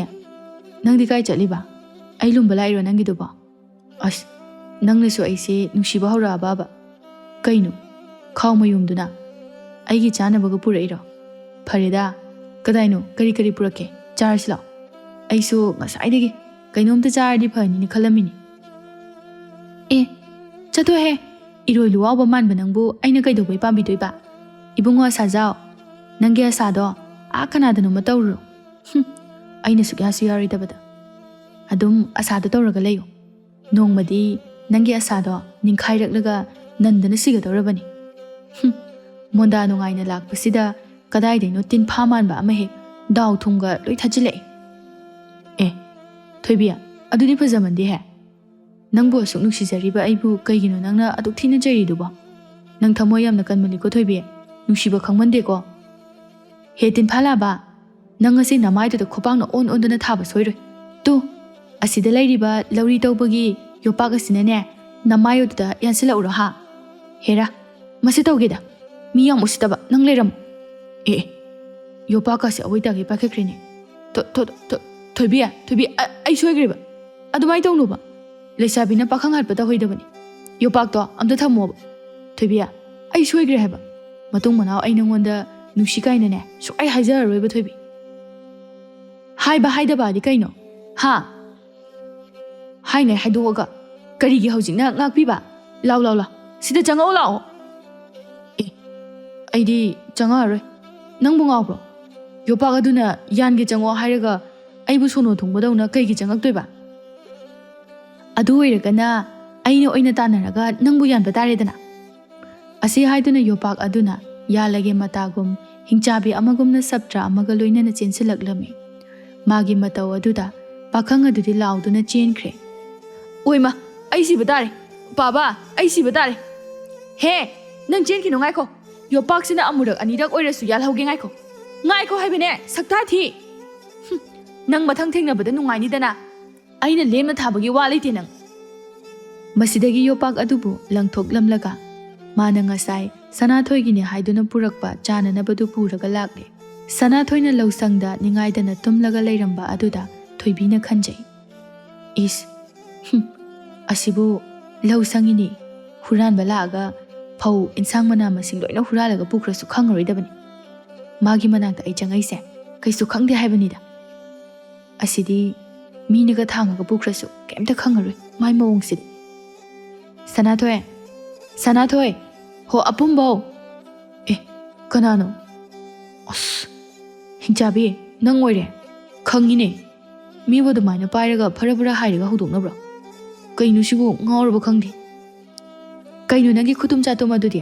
Speaker 1: ꯅꯪꯗꯤ ꯀꯥꯏ ꯆꯠꯂꯤꯕ ꯑꯩ ꯂꯨꯝꯕ ꯂꯥꯛꯏꯔꯣ ꯅꯪꯒꯤꯗꯨꯕꯣ ꯑꯁ ꯅꯪꯅꯁꯨ ꯑꯩꯁꯦ ꯅꯨꯡꯁꯤꯕ ꯍꯧꯔꯛꯑꯕꯕ ꯀꯩꯅꯣ ꯈꯥꯎ ꯃꯌꯨꯝꯗꯨꯅ ꯑꯩꯒꯤ ꯆꯥꯅꯕꯒ ꯄꯨꯔꯛꯏꯔꯣ ꯐꯔꯦꯗ ꯀꯗꯥꯏꯅꯣ ꯀꯔꯤ ꯄꯨꯔꯛꯀꯦ ꯆꯥꯔꯁꯤ ꯂꯥꯎ ꯑꯩꯁꯨ ꯉꯁꯥꯏꯗꯒꯤ ꯀꯩꯅꯣꯝꯇ ꯆꯥꯔꯗꯤ ꯐꯅꯤꯅ ꯈꯜꯂꯝꯃꯤꯅꯤ ꯑꯦ ꯆꯠꯊꯣꯍꯦ ꯏꯔꯣꯏ ꯂꯨꯋꯥꯎꯕ ꯃꯥꯟꯕ ꯅꯪꯕꯨ ꯑꯩꯅ ꯀꯩꯗꯧꯕꯩ ꯄꯥꯝꯕꯤꯗꯣꯏꯕ ꯏꯕꯨꯡꯉꯣ ꯁꯥꯖꯥꯎ ꯅꯪꯒꯤ ꯑꯁꯥꯗꯣ ꯀꯅꯥꯗꯅꯣꯃ ꯇꯧꯔꯨꯔꯣ ꯑꯩꯅ ꯁꯨꯛꯌꯥꯁꯨ ꯌꯥꯔꯣꯏꯗꯕꯗ ꯑꯗꯨꯝ ꯑꯁꯥꯗꯣ ꯇꯧꯔꯒ ꯂꯩꯌꯨ ꯅꯣꯡꯃꯗꯤ ꯅꯪꯒꯤ ꯑꯁꯥꯗꯣ ꯅꯤꯡꯈꯥꯏꯔꯛꯂꯒ ꯅꯟꯗꯅ ꯁꯤꯒꯗꯧꯔꯕꯅꯤ ꯃꯣꯟꯗꯥ ꯅꯨꯡꯉꯥꯏꯅ ꯂꯥꯛꯄꯁꯤꯗ ꯀꯗꯥꯏꯗꯩꯅꯣ ꯇꯤꯟꯐꯥ ꯃꯥꯟꯕ ꯑꯃ ꯍꯦꯛ ꯗꯥꯎ ꯊꯨꯝꯒ ꯂꯣꯏ ꯊꯥꯖꯤꯜꯂꯛꯑꯦ ꯑꯦ ꯊꯣꯏꯕꯤ ꯑꯗꯨꯗꯤ ꯐꯖꯃꯟꯗꯦꯍꯦ ꯅꯪꯕꯨ ꯑꯁꯨꯛ ꯅꯨꯡꯁꯤꯖꯔꯤꯕ ꯑꯩꯕꯨ ꯀꯩꯒꯤꯅꯣ ꯅꯪꯅ ꯑꯗꯨꯛ ꯊꯤꯅ ꯆꯩꯔꯤꯗꯨꯕꯣ ꯅꯪ ꯊꯃꯣꯏ ꯌꯥꯝꯅ ꯀꯟꯃꯜꯂꯤꯀꯣ ꯊꯣꯏꯕꯤ ꯅꯨꯡꯁꯤꯕ ꯈꯪꯃꯟꯗꯦꯀꯣ ꯍꯦ ꯇꯤꯟꯐꯥ ꯂꯥꯕ ꯅꯪ ꯉꯁꯤ ꯅꯃꯥꯏꯗꯨꯗ ꯈꯨꯄꯥꯛꯅ ꯑꯣꯟꯗꯨꯅ ꯊꯥꯕ ꯁꯣꯏꯔꯣꯏ ꯇꯨ ꯑꯁꯤꯗ ꯂꯩꯔꯤꯕ ꯂꯧꯔꯤ ꯇꯧꯕꯒꯤ ꯌꯣꯄꯥꯛ ꯑꯁꯤꯅꯅꯦ ꯅꯃꯥꯏꯗꯨꯗ ꯌꯥꯟꯁꯤꯜꯂꯛꯎꯔꯣ ꯍꯥ ꯍꯦꯔꯥ ꯃꯁꯤ ꯇꯧꯒꯦꯗ ꯃꯤ ꯌꯥꯝ ꯎꯁꯤꯠꯇꯕ ꯅꯪ ꯂꯩꯔꯝꯃꯨ ꯑꯦ ꯌꯣꯄꯥꯛꯀꯁꯦ ꯑꯋꯣꯏꯇꯥꯒꯤ ꯄꯥꯏꯈꯠꯈ꯭ꯔꯦꯅꯦ ꯊꯣꯏꯕꯤ ꯑꯩ ꯁꯣꯏꯈ꯭ꯔꯦꯕ ꯑꯗꯨꯃꯥꯏꯅ ꯇꯧꯅꯨꯕ ꯂꯩꯁꯥꯕꯤꯅ ꯄꯥꯈꯪ ꯍꯥꯠꯄ ꯇꯧꯍꯩꯗꯕꯅꯤ ꯌꯣꯄꯥꯛꯇꯣ ꯑꯝꯇ ꯊꯝꯃꯣꯕ ꯊꯣꯏꯕꯤ ꯑꯩ ꯁꯣꯏꯈ꯭ꯔꯦ ꯍꯥꯏꯕ ꯃꯇꯨꯡ ꯃꯅꯥꯎ ꯑꯩ ꯅꯉꯣꯟꯗ ꯅꯨꯡꯁꯤ ꯀꯥꯏꯅꯅꯦ ꯁꯨꯛꯍꯥꯏ ꯍꯥꯏꯖꯔꯔꯣꯏꯕ ꯊꯣꯏꯕꯤ ꯍꯥꯏꯕ ꯍꯥꯏꯗꯕꯗꯤ ꯀꯩꯅꯣ ꯍꯥ ꯍꯥꯏꯉꯥꯏ ꯍꯥꯏꯗꯣꯛꯑꯒ ꯀꯔꯤꯒꯤ ꯍꯧꯖꯤꯛꯅ ꯉꯥꯛꯄꯤꯕ ꯂꯥꯎ ꯂꯥꯎ ꯂꯥꯎ ꯁꯤꯗ ꯆꯪꯉꯛꯑꯣ ꯂꯥꯛꯑꯣ ꯑꯦ ꯑꯩꯗꯤ ꯆꯪꯉꯛꯑꯔꯣꯏ ꯅꯪꯕꯨ ꯉꯥꯎꯕ꯭ꯔꯣ ꯌꯣꯄꯥꯛ ꯑꯗꯨꯅ ꯌꯥꯟꯒꯦ ꯆꯪꯉꯛꯑꯣ ꯍꯥꯏꯔꯒ ꯑꯩꯕꯨ ꯁꯣꯅꯣ ꯊꯨꯡꯕꯗꯧꯅ ꯀꯩꯒꯤ ꯆꯪꯉꯛꯇꯣꯏꯕ ꯑꯗꯨ ꯑꯣꯏꯔꯒꯅ ꯑꯩꯅ ꯑꯣꯏꯅ ꯇꯥꯟꯅꯔꯒ ꯅꯪꯕꯨ ꯌꯥꯟꯕ ꯇꯥꯔꯦꯗꯅ ꯑꯁꯤ ꯍꯥꯏꯗꯨꯅ ꯌꯣꯄꯥꯛ ꯑꯗꯨꯅ ꯌꯥꯜꯂꯒꯦ ꯃꯇꯥꯒꯨꯝ ꯍꯤꯡꯆꯥꯕꯤ ꯑꯃꯒꯨꯝꯅ ꯁꯞꯇ꯭ꯔꯥ ꯑꯃꯒ ꯂꯣꯏꯅꯅ ꯆꯦꯟꯁꯤꯜꯂꯛꯂꯝꯃꯤ ꯃꯥꯒꯤ ꯃꯇꯧ ꯑꯗꯨꯗ ꯄꯥꯈꯪ ꯑꯗꯨꯗꯤ ꯂꯥꯎꯗꯨꯅ ꯆꯦꯟꯈ꯭ꯔꯦ ꯑꯣꯏꯃ ꯑꯩ ꯁꯤꯕ ꯇꯥꯔꯦ ꯄꯥꯕ ꯑꯩ ꯁꯤꯕ ꯇꯥꯔꯦ ꯍꯦ ꯅꯪ ꯆꯦꯟꯈꯤꯅꯣ ꯉꯥꯏꯈꯣ ꯌꯣꯄꯥꯛꯁꯤꯅ ꯑꯃꯨꯔꯛ ꯑꯅꯤꯔꯛ ꯑꯣꯏꯔꯁꯨ ꯌꯥꯜꯍꯧꯒꯦ ꯉꯥꯏꯈꯣ ꯉꯥꯏꯈꯣ ꯍꯥꯏꯕꯅꯦ ꯁꯛꯇꯥ ꯊꯤ ꯅꯪ ꯃꯊꯪ ꯊꯦꯡꯅꯕꯗ ꯅꯨꯡꯉꯥꯏꯅꯤꯗꯅ ꯑꯩꯅ ꯂꯦꯝꯅ ꯊꯥꯕꯒꯤ ꯋꯥ ꯂꯩꯇꯦ ꯅꯪ ꯃꯁꯤꯗꯒꯤ ꯌꯣꯄꯥꯛ ꯑꯗꯨꯕꯨ ꯂꯪꯊꯣꯛꯂꯝꯂꯒ ꯃꯥꯅ ꯉꯁꯥꯏ ꯁꯅꯥꯊꯣꯏꯒꯤꯅꯦ ꯍꯥꯏꯗꯨꯅ ꯄꯨꯔꯛꯄ ꯆꯥꯅꯅꯕꯗꯨ ꯄꯨꯔꯒ ꯂꯥꯛꯂꯦ ꯁꯅꯥꯊꯣꯏꯅ ꯂꯧꯁꯪꯗ ꯅꯤꯡꯉꯥꯏꯗꯅ ꯇꯨꯝꯂꯒ ꯂꯩꯔꯝꯕ ꯑꯗꯨꯗ ꯊꯣꯏꯕꯤꯅ ꯈꯟꯖꯩ ꯏꯁ ꯑꯁꯤꯕꯨ ꯂꯧꯁꯪꯏꯅꯤ ꯍꯨꯔꯥꯟꯕ ꯂꯥꯛꯑꯒ ꯐꯧ ꯏꯟꯁꯥꯡ ꯃꯅꯥ ꯃꯁꯤꯡ ꯂꯣꯏꯅ ꯍꯨꯔꯥꯜꯂꯒ ꯄꯨꯈ꯭ꯔꯁꯨ ꯈꯪꯉꯔꯣꯏꯗꯕꯅꯤ ꯃꯥꯒꯤ ꯃꯅꯥꯛꯇ ꯑꯩ ꯆꯪꯉꯛꯏꯁꯦ ꯀꯩꯁꯨ ꯈꯪꯗꯦ ꯍꯥꯏꯕꯅꯤꯗ ꯑꯁꯤꯗꯤ ꯃꯤꯅꯒ ꯊꯥꯡꯉꯒ ꯄꯨꯈ꯭ꯔꯁꯨ ꯀꯩꯝꯇ ꯈꯪꯉꯔꯣꯏ ꯃꯥꯏ ꯃꯑꯣꯡꯁꯤꯗꯤ ꯁꯅꯥꯊꯣꯏ ꯍꯣ ꯑꯄꯨꯝꯕꯧ ꯑꯦ ꯀꯅꯥꯅꯣ ꯑꯁ ꯍꯤꯡꯆꯥꯕꯤ ꯅꯪ ꯑꯣꯏꯔꯦ ꯈꯪꯉꯤꯅꯦ ꯃꯤꯕꯨ ꯑꯗꯨꯃꯥꯏꯅ ꯄꯥꯏꯔꯒ ꯐꯔ ꯍꯥꯏꯔꯒ ꯍꯧꯗꯣꯛꯅꯕ꯭ꯔꯣ ꯀꯩꯅꯣ ꯁꯤꯕꯨ ꯉꯥꯎꯔꯕ ꯈꯪꯗꯦ ꯀꯩꯅꯣ ꯅꯪꯒꯤ ꯈꯨꯇꯨꯝ ꯆꯥꯇꯨꯝ ꯑꯗꯨꯗꯤ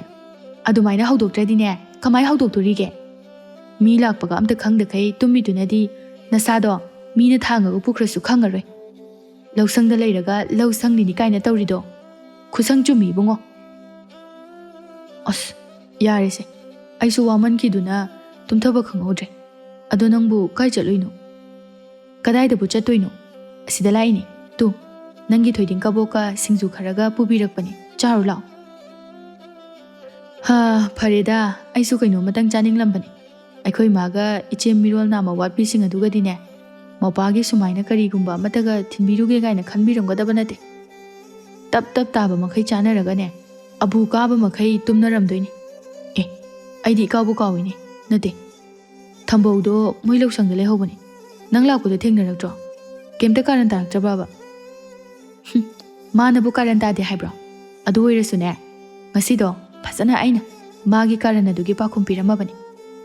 Speaker 1: ꯑꯗꯨꯃꯥꯏꯅ ꯍꯧꯗꯣꯛꯇ꯭ꯔꯗꯤꯅꯦ ꯀꯃꯥꯏ ꯍꯧꯗꯣꯛꯇꯣꯔꯤꯒꯦ ꯃꯤ ꯂꯥꯛꯄꯒ ꯑꯝꯇ ꯈꯪꯗꯈꯩ ꯇꯨꯝꯃꯤꯗꯨꯅꯗꯤ ꯅꯁꯥꯗꯣ ꯃꯤꯅ ꯊꯥꯡꯉꯒ ꯄꯨꯈ꯭ꯔꯁꯨ ꯈꯪꯉꯔꯣꯏ ꯂꯧꯁꯪꯗ ꯂꯩꯔꯒ ꯂꯧ ꯁꯪꯂꯤꯅꯤ ꯀꯥꯏꯅ ꯇꯧꯔꯤꯗꯣ ꯈꯨꯁꯪ ꯆꯨꯝꯃꯤ ꯏꯕꯨꯡꯉꯣ ꯑꯁ ꯌꯥꯔꯦꯁꯦ ꯑꯩꯁꯨ ꯋꯥꯃꯟꯈꯤꯗꯨꯅ ꯇꯨꯝꯊꯕ ꯈꯪꯍꯧꯗ꯭ꯔꯦ ꯑꯗꯣ ꯅꯪꯕꯨ ꯀꯥꯏ ꯆꯠꯂꯨꯏꯅꯣ ꯀꯗꯥꯏꯗꯕꯨ ꯆꯠꯇꯣꯏꯅꯣ ꯑꯁꯤꯗ ꯂꯥꯛꯏꯅꯦ ꯇꯨ ꯅꯪꯒꯤ ꯊꯣꯏꯗꯤꯡ ꯀꯕꯣꯛꯀ ꯁꯤꯡꯖꯨ ꯈꯔꯒ ꯄꯨꯕꯤꯔꯛꯄꯅꯦ ꯆꯥꯔꯨ ꯂꯥꯎ ꯐꯔꯦꯗ ꯑꯩꯁꯨ ꯀꯩꯅꯣꯃꯇꯪ ꯆꯥꯅꯤꯡꯂꯝꯕꯅꯤ ꯑꯩꯈꯣꯏ ꯃꯥꯒ ꯏꯆꯦ ꯃꯤꯔꯣꯜ ꯅꯥꯝꯃ ꯋꯥꯠꯄꯤꯁꯤꯡ ꯑꯗꯨꯒꯗꯤꯅꯦ ꯃꯧꯄꯥꯒꯤ ꯁꯨꯃꯥꯏꯅ ꯀꯔꯤꯒꯨꯝꯕ ꯑꯃꯠꯇꯒ ꯊꯤꯟꯕꯤꯔꯨꯒꯦ ꯀꯥꯏꯅ ꯈꯟꯕꯤꯔꯝꯒꯗꯕ ꯅꯠꯇꯦ ꯇꯞ ꯇꯥꯕ ꯃꯈꯩ ꯆꯥꯅꯔꯒꯅꯦ ꯑꯕꯨ ꯀꯥꯕ ꯃꯈꯩ ꯇꯨꯝꯅꯔꯝꯗꯣꯏꯅꯤ ꯑꯦ ꯑꯩꯗꯤ ꯏꯀꯥꯎꯕꯨ ꯀꯥꯎꯏꯅꯦ ꯅꯠꯇꯦ ꯊꯝꯕꯧꯗꯣ ꯃꯣꯏ ꯂꯧꯁꯪꯗ ꯂꯩꯍꯧꯕꯅꯤ ꯅꯪ ꯂꯥꯛꯄꯗꯣ ꯊꯦꯡꯅꯔꯛꯇ꯭ꯔꯣ ꯀꯩꯝꯇ ꯀꯥꯔꯟ ꯇꯥꯔꯛꯇ꯭ꯔꯕꯕ ꯃꯥꯅꯕꯨ ꯀꯥꯔꯟ ꯇꯥꯗꯦ ꯍꯥꯏꯕ꯭ꯔꯣ ꯑꯗꯨ ꯑꯣꯏꯔꯁꯨꯅꯦ ꯉꯁꯤꯗꯣ ꯐꯖꯅ ꯑꯩꯅ ꯃꯥꯒꯤ ꯀꯥꯔꯟ ꯑꯗꯨꯒꯤ ꯄꯥꯎꯈꯨꯝ ꯄꯤꯔꯝꯃꯕꯅꯤ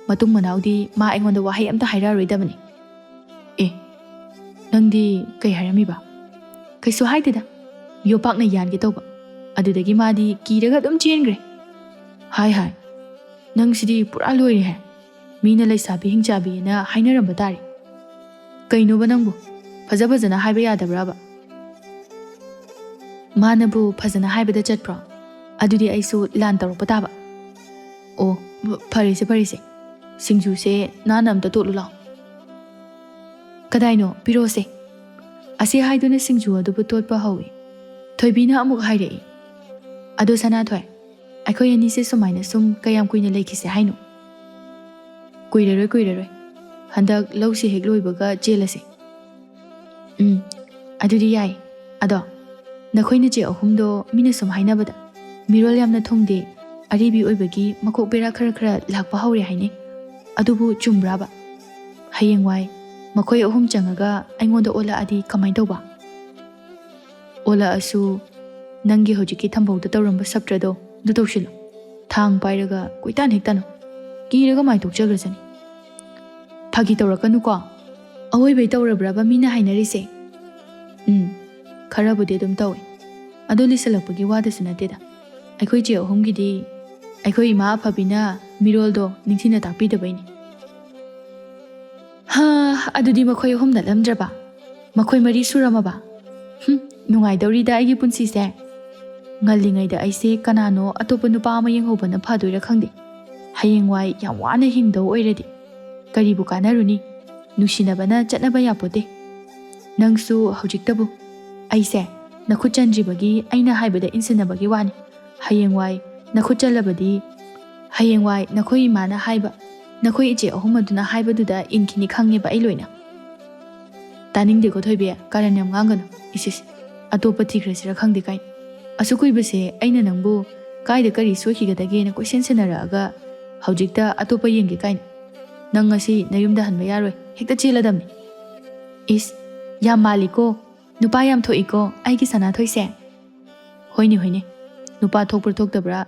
Speaker 1: ꯃꯇꯨꯡ ꯃꯅꯥꯎꯗꯤ ꯃꯥ ꯑꯩꯉꯣꯟꯗ ꯋꯥꯍꯩ ꯑꯝꯇ ꯍꯥꯏꯔꯛꯑꯔꯣꯏꯗꯕꯅꯤ ꯑꯦ ꯅꯪꯗꯤ ꯀꯩ ꯍꯥꯏꯔꯝꯃꯤꯕ ꯀꯩꯁꯨ ꯍꯥꯏꯗꯦꯗ ꯌꯣꯄꯥꯛꯅ ꯌꯥꯟꯒꯦ ꯇꯧꯕ ꯑꯗꯨꯗꯒꯤ ꯃꯥꯗꯤ ꯀꯤꯔꯒ ꯑꯗꯨꯝ ꯆꯦꯟꯈ꯭ꯔꯦ ꯍꯥꯏ ꯅꯪꯁꯤꯗꯤ ꯄꯨꯔꯥ ꯂꯣꯏꯔꯦꯍꯦ ꯃꯤꯅ ꯂꯩꯁꯥꯕꯤ ꯍꯤꯡꯆꯥꯕꯤꯅ ꯍꯥꯏꯅꯔꯝꯕ ꯇꯥꯔꯦ ꯀꯩꯅꯣꯕ ꯅꯪꯕꯨ ꯐꯖꯅ ꯍꯥꯏꯕ ꯌꯥꯗꯕ꯭ꯔꯥꯕ ꯃꯥꯅꯕꯨ ꯐꯖꯅ ꯍꯥꯏꯕꯗ ꯆꯠꯄ꯭ꯔꯣ ꯑꯗꯨꯗꯤ ꯑꯩꯁꯨ ꯂꯥꯟ ꯇꯧꯔꯛꯄ ꯇꯥꯕ ꯑꯣ ꯐꯔꯦꯁꯦ ꯁꯤꯡꯖꯨꯁꯦ ꯅꯥꯟꯅ ꯑꯝꯇ ꯇꯣꯠꯂꯨ ꯂꯥꯎ ꯀꯗꯥꯏꯅꯣ ꯄꯤꯔꯣꯁꯦ ꯑꯁꯤ ꯍꯥꯏꯗꯨꯅ ꯁꯤꯡꯖꯨ ꯑꯗꯨꯕꯨ ꯇꯣꯠꯄ ꯍꯧꯏ ꯊꯣꯏꯕꯤꯅ ꯑꯃꯨꯛ ꯍꯥꯏꯔꯛꯏ ꯑꯗꯣ ꯁꯅꯥꯊꯣꯏ ꯑꯩꯈꯣꯏ ꯑꯅꯤꯁꯦ ꯁꯨꯃꯥꯏꯅ ꯁꯨꯝ ꯀꯌꯥꯝ ꯀꯨꯏꯅ ꯂꯩꯈꯤꯁꯦ ꯍꯥꯏꯅꯣ ꯀꯨꯏꯔꯔꯣꯏ ꯍꯟꯗꯛ ꯂꯧꯁꯤ ꯍꯦꯛ ꯂꯣꯏꯕꯒ ꯆꯦꯜꯂꯁꯤ ꯑꯗꯨꯗꯤ ꯌꯥꯏ ꯑꯗꯣ ꯅꯈꯣꯏ ꯅꯆꯦ ꯑꯍꯨꯝꯗꯣ ꯃꯤꯅ ꯁꯨꯝ ꯍꯥꯏꯅꯕꯗ ꯃꯤꯔꯣꯜ ꯌꯥꯝꯅ ꯊꯨꯡꯗꯦ ꯑꯔꯤꯕꯤ ꯑꯣꯏꯕꯒꯤ ꯃꯀꯣꯛ ꯕꯦꯔꯥ ꯈꯔ ꯂꯥꯛꯄ ꯍꯧꯔꯦ ꯍꯥꯏꯅꯩ ꯑꯗꯨꯕꯨ ꯆꯨꯝꯕ꯭ꯔꯥꯕ ꯍꯌꯦꯡꯋꯥꯏ ꯃꯈꯣꯏ ꯑꯍꯨꯝ ꯆꯪꯉꯒ ꯑꯩꯉꯣꯟꯗ ꯑꯣꯜꯂꯛꯑꯗꯤ ꯀꯃꯥꯏ ꯇꯧꯕ ꯑꯣꯜꯂꯛꯑꯁꯨ ꯅꯪꯒꯤ ꯍꯧꯖꯤꯛꯀꯤ ꯊꯝꯕꯧꯗ ꯇꯧꯔꯝꯕ ꯁꯞꯇ꯭ꯔꯗꯣ ꯑꯗꯨ ꯇꯧꯁꯤꯜꯂꯨ ꯊꯥꯡ ꯄꯥꯏꯔꯒ ꯀꯣꯏꯇꯥꯟ ꯍꯦꯛ ꯇꯥꯅꯨ ꯀꯤꯔꯒ ꯃꯥꯏꯊꯣꯛꯆꯈ꯭ꯔꯁꯅꯤ ꯐꯥꯒꯤ ꯇꯧꯔꯛꯀꯅꯨꯀꯣ ꯑꯋꯣꯏꯕꯩ ꯇꯧꯔꯕ꯭ꯔꯕ ꯃꯤꯅ ꯍꯥꯏꯅꯔꯤꯁꯦ ꯈꯔꯕꯨꯗꯤ ꯑꯗꯨꯝ ꯇꯧꯏ ꯑꯗꯣ ꯂꯤꯁꯜꯂꯛꯄꯒꯤ ꯋꯥꯗꯁꯨ ꯅꯠꯇꯦꯗ ꯑꯩꯈꯣꯏ ꯆꯦ ꯑꯍꯨꯝꯒꯤꯗꯤ ꯑꯩꯈꯣꯏ ꯏꯃꯥ ꯑꯐꯕꯤꯅ ꯃꯤꯔꯣꯜꯗꯣ ꯅꯤꯡꯊꯤꯅ ꯇꯥꯛꯄꯤꯗꯕꯩꯅꯤ ꯑꯗꯨꯗꯤ ꯃꯈꯣꯏ ꯑꯍꯨꯝ ꯅꯠꯂꯝꯗ꯭ꯔꯕ ꯃꯈꯣꯏ 4 ꯁꯨꯔꯝꯃꯕ ꯅꯨꯡꯉꯥꯏꯗꯧꯔꯤꯗ ꯑꯩꯒꯤ ꯄꯨꯟꯁꯤꯁꯦ ꯉꯜꯂꯤꯉꯩꯗ ꯑꯩꯁꯦ ꯀꯅꯥꯅꯣ ꯑꯇꯣꯞꯄ ꯅꯨꯄꯥ ꯑꯃ ꯌꯦꯡꯍꯧꯕꯅ ꯐꯗꯣꯏꯔꯥ ꯈꯪꯗꯦ ꯍꯌꯦꯡꯋꯥꯏ ꯌꯥꯝ ꯋꯥꯅ ꯍꯤꯡꯗꯧ ꯑꯣꯏꯔꯗꯤ ꯀꯔꯤꯕꯨ ꯀꯥꯟꯅꯔꯨꯅꯤ ꯅꯨꯡꯁꯤꯅꯕꯅ ꯆꯠꯅꯕ ꯌꯥꯄꯣꯠꯇꯦ ꯅꯪꯁꯨ ꯍꯧꯖꯤꯛꯇꯕꯨ ꯑꯩꯁꯦ Nakhut chandribagi aina haibada insinabagi wani. Hayengwai nakhut chalabadi hayengwai nakhoi imana haiba nakhoi iche ahum aduna haibaduda inkini khangeba ai loina. Taningde ko thoibe karan yam ngangano isis atopa thikrasira khangde kai. Asukuibase aina nangbu kaida kari soikigadage na question senaraga haujikta atopa yenge kai. Nang ngasi nayumda hanba yaroi hekta cheladamni. Is yam maliko nupa yam thoiko aigi sana thoise. Hoine nupa thokpra thoktabra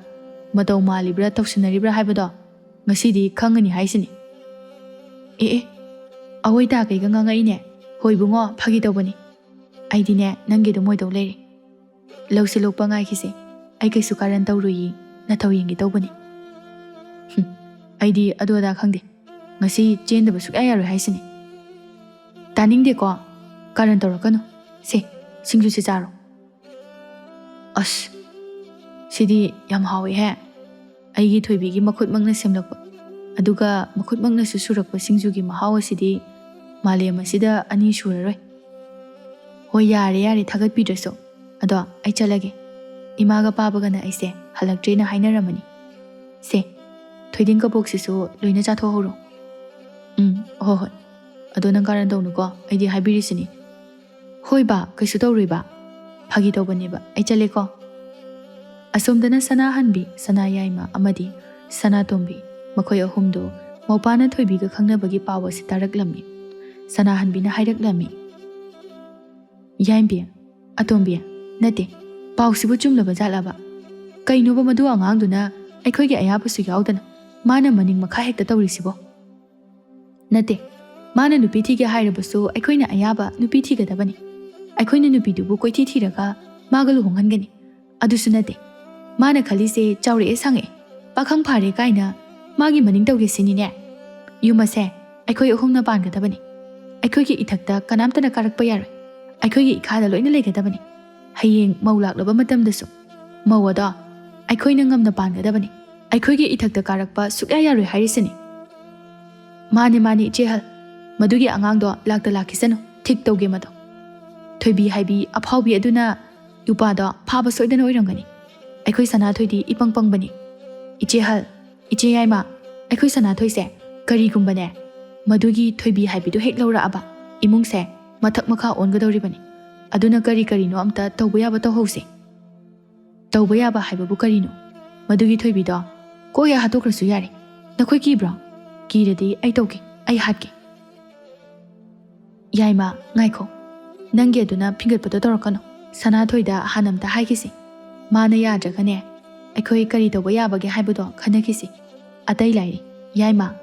Speaker 1: matau malibra toksinaribra haibado ngasidi khangani haisini. Awoi ta kai ganga ngai ne hoi bungo phagi tawbani. Aidi ne nangi do moi do leri. Lawsi lokpa ngai khise ai kai su karan tawrui na thaw yengi tawbani. Aidi adoda khangde ngasi chenda basuk ayaro haisini. Taning de ko karan tawrakano se singju se jaro. As sidi yam hawi he aigi thoibigi makhut mangna semlakpa aduga makhut mangna susurakpa singjugi mahawa sidi malem asida ani suraroi. Hoi yare thagat pidraso ado ai chalage imaga pabaga na aise halaktre na hainaramani. Se thoiding ka boxisu loina cha tho horo. Ho ado nang karan dawnu ko aidi haibirisini. Hoi ba kaisu tawrui ba phagi tawbani ba ai chale ko. Asomdana sana hanbi sana yaima amadi sana tombi makhoi ahumdo mopana thoibiga khangnabagi pawa si taraklammi. Sana hanbi na hairaklammi. Yaimbi atombi nate pausibu chumlaba jalaba kainoba madu angangduna aikhoigi ayabasu yaudana mana maning makha hekta tawrisibo. Nate mana nupi thige hairabasu aikhoina ayaba nupi thigadabani. Aikhoina nupi dubu koithi thiraga magalu honghangani. Adusu nate mana khalise chawre sange pakhang phare kaina magi maning tawge sinine. Yumase aikhoi ahumna pangadabani. Aikhoigi ithakta kanamtana karakpa yaroi. Aikhoigi ikhada loina legadabani. Hayeng maulaklaba matamdasu mawada aikhoina ngamna pangadabani. Aikhoigi ithakta karakpa sukya yaroi hairisini. Mani chehal madugi angangdo lakta lakisano thik tawge mado. Thoibi haibi aphaubi aduna upado phaba soidana oirangani. Aikhoi sana thoidi ipangpang bani. Ichehal iche yaima aikhoi sana thoise kari gumbane madugi thoibi haibidu hek laura aba imungse mathak makha ongadori bani. Aduna kari no amta tawba yaba tawhose. Tawba yaba haibabu kari no madugi thoibi do ko ya hatokrasu yare. Nakhoi kibra kiradi ai tawge ai hatge. Yaima ngaiko nange aduna phingat pada torakano sana thoida hanamta haikisi. Mana yadragane aikhoi kari tawba yabage haibado khanakisi. Atai lairi yaima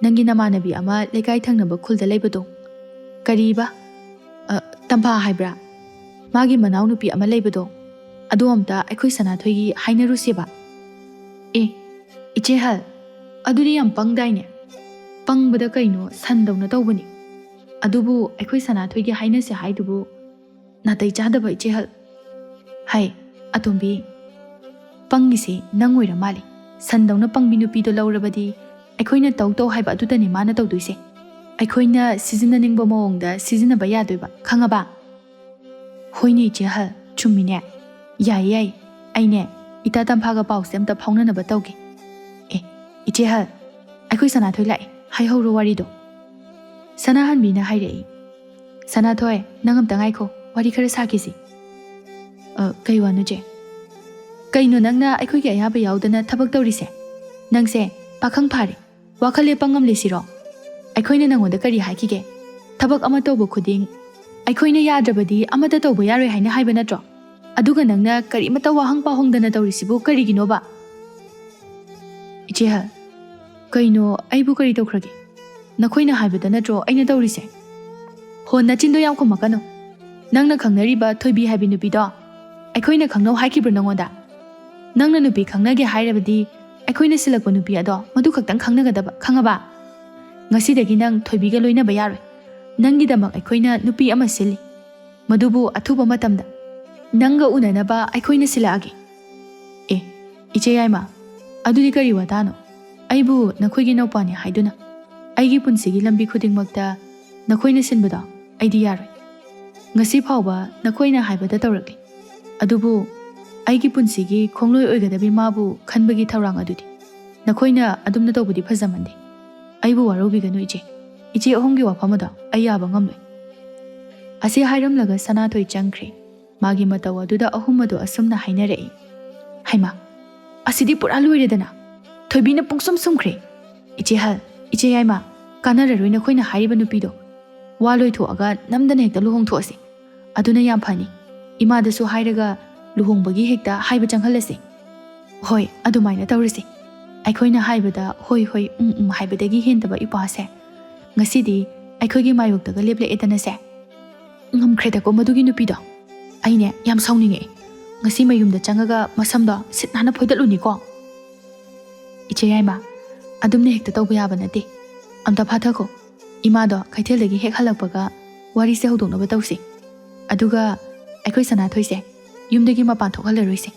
Speaker 1: nangi namanabi ama lekai thangnaba khulda leibado kariba tampa haibra magi manau nupi ama leibado adu amta aikhoi sana thoigi hainaruseba. Ichehal aduri yam pangdaine pangbada kaino sandawna tawbani. Adubu aikhoi sana thoigi hainase haidubu natai chadaba ichehal. Hai atombi pangise nangoira mali sandawna pangbi nupi do laurabadi aikhoina taw haiba adudani mana tawduise. Aikhoina sizinaningba mawongda sizinaba yadoiba khangaba. Hoine ichehal chummine yai aine ita tamphaga pause amta phaunanaba tawge. Ichehal aikhoi sana thoi lai hai horo warido. Sana hanbi na hairei. Sana thoi nangam tangaikho wari khara sakisi. Kai wanu je. Kaino nangna aikhoigi ayaba yaudana thabak tawrise. Nangse pakhang phare wakhale pangam lesiro. Aikhoina nangoda kari haikige thabak ama tawba khuding aikhoina yadrabadi amata tawba yaroi haina haiba natro. Aduga nangna kari mata wahang pahongdana tawrisibu kariginoba. Ichehal kaino aibu kari tawkhrage nakhoina haibada natro aina tawrise. Hon nachindo yam khomakano nangna khangnariba thoibi haibi nupi do aikhoina khangnau haikibra nangoda. Nangna nupi khangnage hairabadi aikhoina silakpa nupi ado madu khaktang khangnagadaba khangaba. Ngasidagi nang thoibiga loinaba yaroi. Nangidamak aikhoina nupi ama sili. Madubu athuba matamda nanga unanaba aikhoina silaage. Iche yaima adudi kari wadano aibu nakhoigi naupani haiduna aigi punsigi lambi khudingmakta nakhoina sinbada aidi yaroi. Ngasi phawba nakhoina haibada tawrakli ꯑꯗꯨꯕꯨ ꯑꯩꯒꯤ ꯄꯨꯟꯁꯤꯒꯤ ꯈꯣꯡꯂꯣꯏ ꯑꯣꯏꯒꯗꯕꯤ ꯃꯥꯕꯨ ꯈꯟꯕꯒꯤ ꯊꯧꯔꯥꯡ ꯑꯗꯨꯗꯤ ꯅꯈꯣꯏꯅ ꯑꯗꯨꯝꯅ ꯇꯧꯕꯗꯤ ꯐꯖꯃꯟꯗꯦ꯫ ꯑꯩꯕꯨ ꯋꯥꯔꯧꯕꯤꯒꯅꯨ ꯏꯆꯦ꯫ ꯏꯆꯦ ꯑꯍꯨꯝꯒꯤ ꯋꯥꯐꯝ ꯑꯗꯣ ꯑꯩ ꯌꯥꯕ ꯉꯝꯂꯣꯏ꯫ ꯑꯁꯤ ꯍꯥꯏꯔꯝꯂꯒ ꯁꯅꯥꯊꯣꯏ ꯆꯪꯈ꯭ꯔꯦ꯫ ꯃꯥꯒꯤ ꯃꯇꯧ ꯑꯗꯨꯗ ꯑꯍꯨꯝ ꯑꯗꯨ ꯑꯁꯨꯝꯅ ꯍꯥꯏꯅꯔꯛꯏ꯫ ꯍꯩꯃꯥ, ꯑꯁꯤꯗꯤ ꯄꯨꯔꯥ ꯂꯣꯏꯔꯦꯗꯅ꯫ ꯊꯣꯏꯕꯤꯅ ꯄꯨꯡꯁꯨꯝ ꯁꯨꯝꯈ꯭ꯔꯦ꯫ ꯏꯆꯦ ꯍꯜ, ꯏꯆꯦ ꯌꯥꯏꯃ, ꯀꯥꯟꯅꯔꯔꯣꯏ ꯅꯈꯣꯏꯅ ꯍꯥꯏꯔꯤꯕ ꯅꯨꯄꯤꯗꯣ꯫ ꯋꯥ ꯂꯣꯏꯊꯣꯛꯑꯒ ꯅꯝꯗꯅ ꯍꯦꯛꯇ ꯂꯨꯍꯣꯡꯊꯣꯛꯑꯁꯤ꯫ ꯑꯗꯨꯅ ꯌꯥꯝ ꯐꯅꯤ꯫ ꯏꯃꯥꯗꯁꯨ ꯍꯥꯏꯔꯒ ꯂꯨꯍꯣꯡꯕꯒꯤ ꯍꯦꯛꯇ ꯍꯥꯏꯕ ꯆꯪꯍꯜꯂꯁꯤ꯫ ꯍꯣꯏ, ꯑꯗꯨꯃꯥꯏꯅ ꯇꯧꯔꯁꯤ꯫ ꯑꯩꯈꯣꯏꯅ ꯍꯥꯏꯕꯗ ꯍꯣꯏ ꯍꯣꯏ ꯍꯥꯏꯕꯗꯒꯤ ꯍꯦꯟꯗꯕ ꯏꯄꯥꯁꯦ ꯉꯁꯤꯗꯤ ꯑꯩꯈꯣꯏꯒꯤ ꯃꯥꯌꯣꯛꯇꯒ ꯂꯦꯞꯂꯛꯑꯦꯗꯅꯁꯦ꯫ ꯉꯝꯈ꯭ꯔꯦꯗꯀꯣ ꯃꯗꯨꯒꯤ ꯅꯨꯄꯤꯗꯣ꯫ ꯑꯩꯅꯦ ꯌꯥꯝ ꯁꯥꯎꯅꯤꯡꯉꯛꯑꯦ꯫ ꯉꯁꯤ ꯃꯌꯨꯝꯗ ꯆꯪꯉꯒ ꯃꯁꯝꯗꯣ ꯁꯤꯠ ꯅꯥꯟꯅ ꯐꯣꯏꯗꯠꯂꯨꯅꯤꯀꯣ꯫ ꯏꯆꯦ ꯌꯥꯏꯃ, ꯑꯗꯨꯝꯅ ꯍꯦꯛꯇ ꯇꯧꯕ ꯌꯥꯕ ꯅꯠꯇꯦ꯫ ꯑꯝꯇ ꯐꯥꯊꯈꯣ꯫ ꯏꯃꯥꯗꯣ ꯀꯩꯊꯦꯜꯗꯒꯤ ꯍꯦꯛ ꯍꯜꯂꯛꯄꯒ ꯋꯥꯔꯤꯁꯦ ꯍꯧꯗꯣꯛꯅꯕ ꯇꯧꯁꯤ꯫ ꯑꯗꯨꯒ ꯑꯩꯈꯣꯏ ꯁꯅꯥꯊꯣꯏꯁꯦ ꯌꯨꯝꯗꯒꯤ ꯃꯄꯥꯟ ꯊꯣꯛꯍꯜꯂꯔꯣꯏꯁꯦ꯫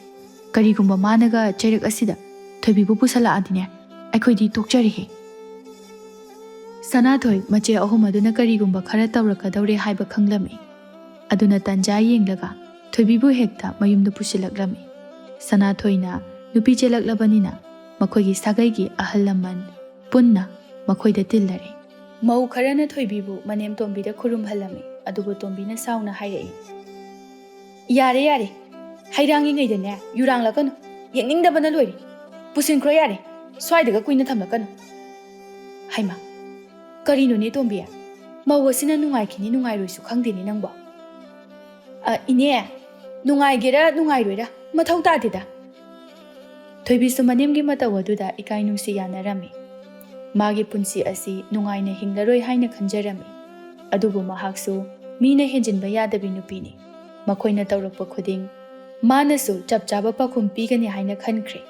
Speaker 1: ꯀꯔꯤꯒꯨꯝꯕ ꯃꯥꯅꯒ ꯆꯩꯔꯛ ꯑꯁꯤꯗ ꯊꯣꯏꯕꯤꯕꯨ ꯄꯨꯁꯜꯂꯛꯑꯗꯤꯅꯦ ꯑꯩꯈꯣꯏꯗꯤ ꯇꯣꯛꯆꯔꯦꯍꯦ꯫ ꯁꯅꯥꯊꯣꯏ ꯃꯆꯦ ꯑꯍꯨꯝ ꯑꯗꯨꯅ ꯀꯔꯤꯒꯨꯝꯕ ꯈꯔ ꯇꯧꯔꯛꯀꯗꯧꯔꯦ ꯍꯥꯏꯕ ꯈꯪꯂꯝꯃꯤ꯫ ꯑꯗꯨꯅ ꯇꯟꯖꯥ ꯌꯦꯡꯂꯒ ꯊꯣꯏꯕꯤꯕꯨ ꯍꯦꯛꯇ ꯃꯌꯨꯝꯗ ꯄꯨꯁꯤꯜꯂꯛꯂꯝꯃꯤ꯫ ꯁꯅꯥꯊꯣꯏꯅ ꯅꯨꯄꯤ ꯆꯦꯜꯂꯛꯂꯕꯅꯤꯅ ꯃꯈꯣꯏꯒꯤ ꯁꯥꯒꯩꯒꯤ ꯑꯍꯜ ꯂꯃꯟ ꯄꯨꯟꯅ ꯃꯈꯣꯏꯗ ꯇꯤꯜꯂꯔꯦ꯫ ꯃꯧ ꯈꯔꯅ ꯊꯣꯏꯕꯤꯕꯨ ꯃꯅꯦꯝ ꯇꯣꯝꯕꯤꯗ ꯈꯨꯔꯨꯝꯍꯜꯂꯝꯃꯤ꯫ ꯑꯗꯨꯕꯨ ꯇꯣꯝꯕꯤꯅ ꯁꯥꯎꯅ ꯍꯥꯏꯔꯛꯏ꯫ ꯌꯥꯔꯦ ꯌꯥꯔꯦ, ꯍꯩꯔꯥꯡꯉꯤꯉꯩꯗꯅꯦ ꯌꯨꯔꯥꯡꯂꯛꯀꯅꯨ꯫ ꯌꯦꯡꯅꯤꯡꯗꯕꯅ ꯂꯣꯏꯔꯦ꯫ ꯄꯨꯁꯤꯟꯈ꯭ꯔꯣ ꯌꯥꯔꯦ, ꯁ꯭ꯋꯥꯏꯗꯒ ꯀꯨꯏꯅ ꯊꯝꯂꯛꯀꯅꯨ꯫ ꯍꯩꯃꯥ, ꯀꯔꯤꯅꯣꯅꯦ ꯇꯣꯝꯕꯤ? ꯃꯧ ꯑꯁꯤꯅ ꯅꯨꯡꯉꯥꯏꯈꯤꯅꯤ ꯅꯨꯡꯉꯥꯏꯔꯣꯏꯁꯨ ꯈꯪꯗꯦꯅꯦ ꯅꯪꯕꯣ꯫ ꯏꯅꯦ, ꯅꯨꯡꯉꯥꯏꯒꯦꯔꯥ ꯅꯨꯡꯉꯥꯏꯔꯣꯏꯔꯥ ꯃꯊꯧ ꯇꯥꯗꯦꯗ꯫ ꯊꯣꯏꯕꯤꯁꯨ ꯃꯅꯦꯝꯒꯤ ꯃꯇꯧ ꯑꯗꯨꯗ ꯏꯀꯥꯏ ꯅꯨꯡꯁꯤ ꯌꯥꯅꯔꯝꯃꯤ꯫ ꯃꯥꯒꯤ ꯄꯨꯟꯁꯤ ꯑꯁꯤ ꯅꯨꯡꯉꯥꯏꯅ ꯍꯤꯡꯂꯔꯣꯏ ꯍꯥꯏꯅ ꯈꯟꯖꯔꯝꯃꯤ꯫ ꯑꯗꯨꯕꯨ ꯃꯍꯥꯛꯁꯨ ꯃꯤꯅ ꯍꯦꯟꯖꯤꯟꯕ ꯌꯥꯗꯕꯤ ꯅꯨꯄꯤꯅꯤ꯫ ꯃꯈꯣꯏꯅ ꯇꯧꯔꯛꯄ ꯈꯨꯗꯤꯡ ꯃꯥꯅꯁꯨ ꯆꯞ ꯆꯥꯕ ꯄꯥꯎꯈꯨꯝ ꯄꯤꯒꯅꯤ ꯍꯥꯏꯅ ꯈꯟꯈ꯭ꯔꯦ꯫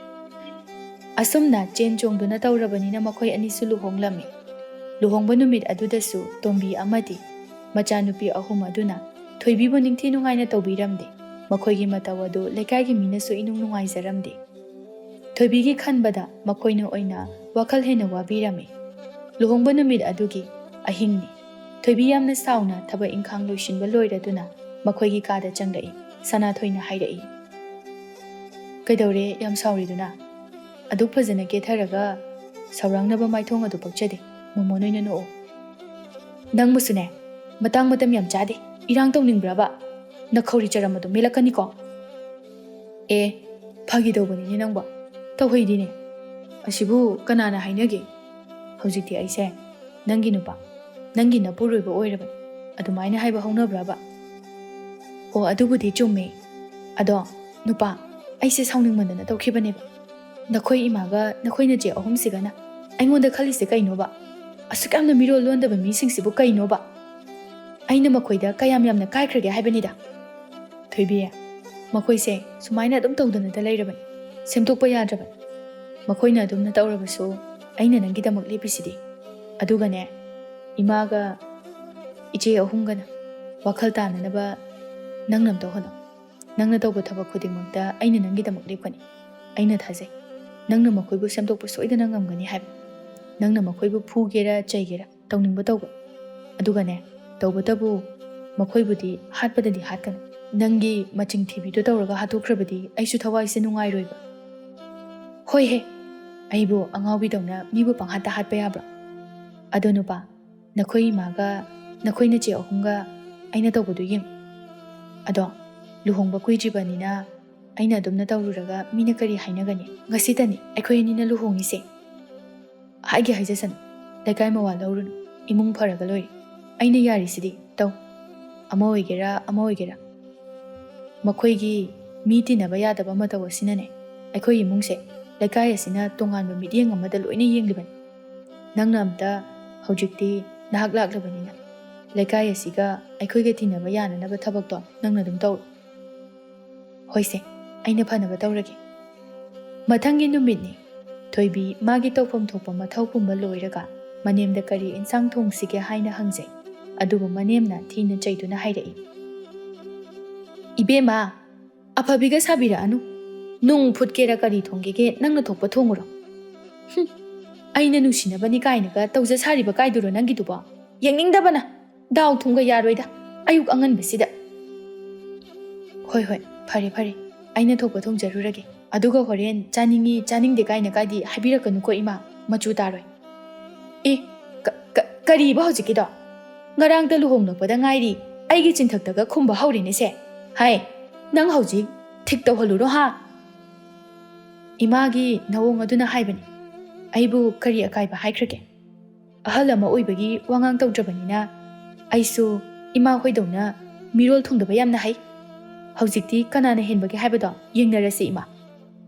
Speaker 1: ꯑꯁꯨꯝꯅ ꯆꯦꯟ ꯆꯣꯡꯗꯨꯅ ꯇꯧꯔꯕꯅꯤꯅ ꯃꯈꯣꯏ ꯑꯅꯤꯁꯨ ꯂꯨꯍꯣꯡꯂꯝꯃꯤ꯫ ꯂꯨꯍꯣꯡꯕ ꯅꯨꯃꯤꯠ ꯑꯗꯨꯗꯁꯨ ꯇꯣꯝꯕꯤ ꯑꯃꯗꯤ ꯃꯆꯥꯅꯨꯄꯤ ꯑꯍꯨꯝ ꯑꯗꯨꯅ ꯊꯣꯏꯕꯤꯕꯨ ꯅꯤꯡꯊꯤ ꯅꯨꯡꯉꯥꯏꯅ ꯇꯧꯕꯤꯔꯝꯗꯦ꯫ ꯃꯈꯣꯏꯒꯤ ꯃꯇꯧ ꯑꯗꯨ ꯂꯩꯀꯥꯏꯒꯤ ꯃꯤꯅꯁꯨ ꯏꯅꯨꯡ ꯅꯨꯡꯉꯥꯏꯖꯔꯝꯗꯦ꯫ ꯊꯣꯏꯕꯤꯒꯤ ꯈꯟꯕꯗ ꯃꯈꯣꯏꯅ ꯑꯣꯏꯅ ꯋꯥꯈꯜ ꯍꯦꯟꯅ ꯋꯥꯕꯤꯔꯝꯃꯤ꯫ ꯂꯨꯍꯣꯡꯕ ꯅꯨꯃꯤꯠ ꯑꯗꯨꯒꯤ ꯑꯍꯤꯡꯅꯤ꯫ ꯊꯣꯏꯕꯤ ꯌꯥꯝꯅ ꯁꯥꯎꯅ ꯊꯕꯛ ꯏꯪꯈꯥꯡ ꯂꯣꯏꯁꯤꯟꯕ ꯂꯣꯏꯔꯗꯨꯅ ꯃꯈꯣꯏꯒꯤ ꯀꯥꯗ ꯆꯪꯂꯛꯏ꯫ ꯁꯅꯥꯊꯣꯏꯅ ꯍꯥꯏꯔꯛꯏ꯫ ꯀꯩꯗꯧꯔꯦ ꯌꯥꯝ ꯁꯥꯎꯔꯤꯗꯨꯅ? ꯑꯗꯨꯛ ꯐꯖꯅ ꯀꯦꯊꯔꯒ ꯁꯥꯎꯔꯥꯡꯅꯕ ꯃꯥꯏꯊꯣꯡ ꯑꯗꯨ ꯄꯛꯆꯗꯦ꯫ ꯃꯣꯃꯣꯟ ꯑꯣꯏꯅ ꯅꯣꯛꯑꯣ꯫ ꯅꯪꯕꯨꯁꯨꯅꯦ ꯃꯇꯥꯡ ꯃꯇꯝ ꯌꯥꯝ ꯆꯥꯗꯦ꯫ ꯏꯔꯥꯡ ꯇꯧꯅꯤꯡꯕ꯭ꯔꯕ? ꯅꯈꯧꯔꯤ ꯆꯔꯝ ꯑꯗꯨ ꯃꯦꯜꯂꯛꯀꯅꯤꯀꯣ꯫ ꯑꯦ, ꯐꯥꯒꯤ ꯇꯧꯕꯅꯤꯅꯦ ꯅꯪꯕꯣ꯫ ꯇꯧꯍꯩꯗꯤꯅꯦ꯫ ꯑꯁꯤꯕꯨ ꯀꯅꯥꯅ ꯍꯥꯏꯅꯒꯦ? ꯍꯧꯖꯤꯛꯇꯤ ꯑꯩꯁꯦ ꯅꯪꯒꯤ ꯅꯨꯄꯥ, ꯅꯪꯒꯤ ꯅꯄꯨꯔꯣꯏꯕ ꯑꯣꯏꯔꯕꯅꯤ꯫ ꯑꯗꯨꯃꯥꯏꯅ ꯍꯥꯏꯕ ꯍꯧꯅꯕ꯭ꯔꯕ? ꯑꯣ, ꯑꯗꯨꯕꯨꯗꯤ ꯆꯨꯝꯃꯦ꯫ ꯑꯗꯣ ꯅꯨꯄꯥ, ꯑꯩꯁꯦ ꯁꯥꯎꯅꯤꯡꯃꯟꯗꯅ ꯇꯧꯈꯤꯕꯅꯦꯕ꯫ ꯅꯈꯣꯏ ꯏꯃꯥꯒ ꯅꯈꯣꯏ ꯅꯆꯦ ꯑꯍꯨꯝꯁꯤꯒꯅ ꯑꯩꯉꯣꯟꯗ ꯈꯜꯂꯤꯁꯦ ꯀꯩꯅꯣꯕ? ꯑꯁꯨꯛ ꯌꯥꯝꯅ ꯃꯤꯔꯣꯜ ꯂꯣꯟꯗꯕ ꯃꯤꯁꯤꯡꯁꯤꯕꯨ ꯀꯩꯅꯣꯕ? ꯑꯩꯅ ꯃꯈꯣꯏꯗ ꯀꯌꯥꯝ ꯌꯥꯝꯅ ꯀꯥꯏꯈ꯭ꯔꯒꯦ ꯍꯥꯏꯕꯅꯤꯗ꯫ ꯊꯣꯏꯕꯤ, ꯃꯈꯣꯏꯁꯦ ꯁꯨꯃꯥꯏꯅ ꯑꯗꯨꯝ ꯇꯧꯗꯅꯇ ꯂꯩꯔꯕꯅꯤ꯫ ꯁꯦꯝꯗꯣꯛꯄ ꯌꯥꯗ꯭ꯔꯕꯅꯤ꯫ ꯃꯈꯣꯏꯅ ꯑꯗꯨꯝꯅ ꯇꯧꯔꯕꯁꯨ ꯑꯩꯅ ꯅꯪꯒꯤꯗꯃꯛ ꯂꯦꯞꯄꯤꯁꯤꯗꯤ꯫ ꯑꯗꯨꯒꯅꯦ, ꯏꯃꯥꯒ ꯏꯆꯦ ꯑꯍꯨꯝꯒꯅ ꯋꯥꯈꯜ ꯇꯥꯅꯅꯕ ꯅꯪꯅ ꯑꯝꯇ ꯍꯣꯠꯅꯧ꯫ ꯅꯪꯅ ꯇꯧꯕ ꯊꯕꯛ ꯈꯨꯗꯤꯡꯃꯛꯇ ꯑꯩꯅ ꯅꯪꯒꯤꯗꯃꯛ ꯂꯦꯞꯀꯅꯤ꯫ ꯑꯩꯅ ꯊꯥꯖꯩ ꯅꯪꯅ ꯃꯈꯣꯏꯕꯨ ꯁꯦꯝꯗꯣꯛꯄ ꯁꯣꯏꯗꯅ ꯉꯝꯒꯅꯤ ꯍꯥꯏꯕ꯫ ꯅꯪꯅ ꯃꯈꯣꯏꯕꯨ ꯐꯨꯒꯦꯔꯥ ꯆꯩꯒꯦꯔꯥ ꯇꯧꯅꯤꯡꯕ ꯇꯧꯕ꯫ ꯑꯗꯨꯒꯅꯦ, ꯇꯧꯕꯇꯕꯨ ꯃꯈꯣꯏꯕꯨꯗꯤ ꯍꯥꯠꯄꯗꯗꯤ ꯍꯥꯠꯀꯅꯨ꯫ ꯅꯪꯒꯤ ꯃꯆꯤꯡ ꯊꯤꯕꯤꯗꯨ ꯇꯧꯔꯒ ꯍꯥꯠꯇꯣꯛꯈ꯭ꯔꯕꯗꯤ ꯑꯩꯁꯨ ꯊꯋꯥꯏꯁꯦ ꯅꯨꯡꯉꯥꯏꯔꯣꯏꯕ꯫ ꯍꯣꯏꯍꯦ, ꯑꯩꯕꯨ ꯑꯉꯥꯎꯕꯤꯗꯧꯅ ꯃꯤꯕꯨ ꯄꯪꯍꯥꯠꯇ ꯍꯥꯠꯄ ꯌꯥꯕ꯭ꯔꯣ? ꯑꯗꯣ ꯅꯨꯄꯥ, ꯅꯈꯣꯏ ꯏꯃꯥꯒ ꯅꯈꯣꯏ ꯅꯆꯦ ꯑꯍꯨꯝꯒ ꯑꯩꯅ ꯇꯧꯕꯗꯨ ꯌꯦꯡꯉꯨ꯫ ꯑꯗꯣ ꯂꯨꯍꯣꯡꯕ ꯀꯨꯏꯗ꯭ꯔꯤꯕꯅꯤꯅ ꯑꯩꯅ ꯑꯗꯨꯝꯅ ꯇꯧꯔꯨꯔꯒ ꯃꯤꯅ ꯀꯔꯤ ꯍꯥꯏꯅꯒꯅꯤ? ꯉꯁꯤꯇꯅꯤ ꯑꯩꯈꯣꯏ ꯑꯅꯤꯅ ꯂꯨꯍꯣꯡꯉꯤꯁꯦ꯫ ꯍꯥꯏꯒꯦ ꯍꯥꯏꯖꯁꯅꯨ, ꯂꯩꯀꯥꯏ ꯃꯋꯥ ꯂꯧꯔꯨꯅꯨ꯫ ꯏꯃꯨꯡ ꯐꯔꯒ ꯂꯣꯏꯔꯦ꯫ ꯑꯩꯅ ꯌꯥꯔꯤꯁꯤꯗꯤ ꯇꯧ꯫ ꯑꯃ ꯑꯣꯏꯒꯦꯔꯥ ꯑꯃ ꯑꯣꯏꯒꯦꯔꯥ꯫ ꯃꯈꯣꯏꯒꯤ ꯃꯤ ꯇꯤꯟꯅꯕ ꯌꯥꯗꯕ ꯃꯇꯧ ꯑꯁꯤꯅꯅꯦ ꯑꯩꯈꯣꯏ ꯏꯃꯨꯡꯁꯦ ꯂꯩꯀꯥꯏ ꯑꯁꯤꯅ ꯇꯣꯉꯥꯟꯕ ꯃꯤꯠꯌꯦꯡ ꯑꯃꯗ ꯂꯣꯏꯅ ꯌꯦꯡꯂꯤꯕꯅꯤ꯫ ꯅꯪꯅ ꯑꯝꯇ ꯍꯧꯖꯤꯛꯇꯤ ꯅꯍꯥꯛ ꯂꯥꯛꯂꯕꯅꯤꯅ ꯂꯩꯀꯥꯏ ꯑꯁꯤꯒ ꯑꯩꯈꯣꯏꯒ ꯇꯤꯟꯅꯕ ꯌꯥꯅꯅꯕ ꯊꯕꯛꯇꯣ ꯅꯪꯅ ꯑꯗꯨꯝ ꯇꯧꯔꯣ꯫ ꯍꯣꯏꯁꯦ, ꯑꯩꯅ ꯐꯅꯕ ꯇꯧꯔꯒꯦ꯫ ꯃꯊꯪꯒꯤ ꯅꯨꯃꯤꯠꯅꯤ꯫ ꯊꯣꯏꯕꯤ ꯃꯥꯒꯤ ꯇꯧꯐꯝ ꯊꯣꯛꯄ ꯃꯊꯧ ꯄꯨꯝꯕ ꯂꯣꯏꯔꯒ ꯃꯅꯦꯝꯗ ꯀꯔꯤ ꯏꯟꯁꯥꯡ ꯊꯣꯡꯁꯤꯒꯦ ꯍꯥꯏꯅ ꯍꯪꯖꯩ꯫ ꯑꯗꯨꯕꯨ ꯃꯅꯦꯝꯅ ꯊꯤꯅ ꯆꯩꯗꯨꯅ ꯍꯥꯏꯔꯛꯏ꯫ ꯏꯕꯦꯝꯃ, ꯑꯐꯕꯤꯒ ꯁꯥꯕꯤꯔꯛꯑꯅꯨ꯫ ꯅꯨꯡ ꯐꯨꯠꯀꯦꯔꯥ ꯀꯔꯤ ꯊꯣꯡꯒꯦꯒꯦ ꯅꯪꯅ ꯊꯣꯛꯄ ꯊꯣꯡꯉꯨꯔꯣ꯫ ꯑꯩꯅ ꯅꯨꯡꯁꯤꯅꯕꯅꯤ ꯀꯥꯏꯅꯒ ꯇꯧꯖ ꯁꯥꯔꯤꯕ ꯀꯥꯏꯗꯨꯔꯣ ꯅꯪꯒꯤꯗꯨꯕꯣ? ꯌꯦꯡꯅꯤꯡꯗꯕꯅ ꯗꯥꯎ ꯊꯨꯝꯒ ꯌꯥꯔꯣꯏꯗ ꯑꯌꯨꯛ ꯑꯉꯟꯕꯁꯤꯗ꯫ ꯍꯣꯏ ꯍꯣꯏ, ꯐꯔꯦ ꯐꯔꯦ ꯑꯩꯅ ꯊꯣꯛꯄ ꯊꯣꯡꯖꯔꯨꯔꯒꯦ ꯑꯗꯨꯒ ꯍꯣꯔꯦꯟ ꯆꯥꯅꯤꯡꯉꯤ ꯆꯥꯅꯤꯡꯗꯦ ꯀꯥꯏꯗꯤ ꯍꯥꯏꯕꯤꯔꯛꯀꯅꯨꯀꯣ ꯏꯃꯥ ꯃꯆꯨ ꯇꯥꯔꯣꯏ ꯑꯦ ꯀꯔꯤꯕ ꯍꯧꯖꯤꯛꯀꯤꯗꯣ ꯉꯔꯥꯡꯇ ꯂꯨꯍꯣꯡꯂꯛꯄꯗ ꯉꯥꯏꯔꯤ ꯑꯩꯒꯤ ꯆꯤꯟꯊꯛꯇꯒ ꯈꯨꯝꯕ ꯍꯧꯔꯦꯅꯦꯁꯦ ꯍꯥꯏ ꯅꯪ ꯍꯧꯖꯤꯛ ꯊꯤꯛ ꯇꯧꯍꯜꯂꯨꯔꯣ ꯍꯥ ꯏꯃꯥꯒꯤ ꯅꯋꯣꯡ ꯑꯗꯨꯅ ꯍꯥꯏꯕꯅꯤ ꯑꯩꯕꯨ ꯀꯔꯤ ꯑꯀꯥꯏꯕ ꯍꯥꯏꯈ꯭ꯔꯒꯦ ꯑꯍꯜ ꯑꯃ ꯑꯣꯏꯕꯒꯤ ꯋꯥꯉꯥꯡ ꯇꯧꯗ꯭ꯔꯕꯅꯤꯅ ꯑꯩꯁꯨ ꯏꯃꯥ ꯍꯣꯏꯗꯧꯅ ꯃꯤꯔꯣꯜ ꯊꯨꯡꯗꯕ ꯌꯥꯝꯅ ꯍꯩ ꯍꯧꯖꯤꯛꯇꯤ ꯀꯅꯥꯅ ꯍꯦꯟꯕꯒꯦ ꯍꯥꯏꯕꯗꯣ ꯌꯦꯡꯅꯔꯁꯤ ꯏꯃꯥ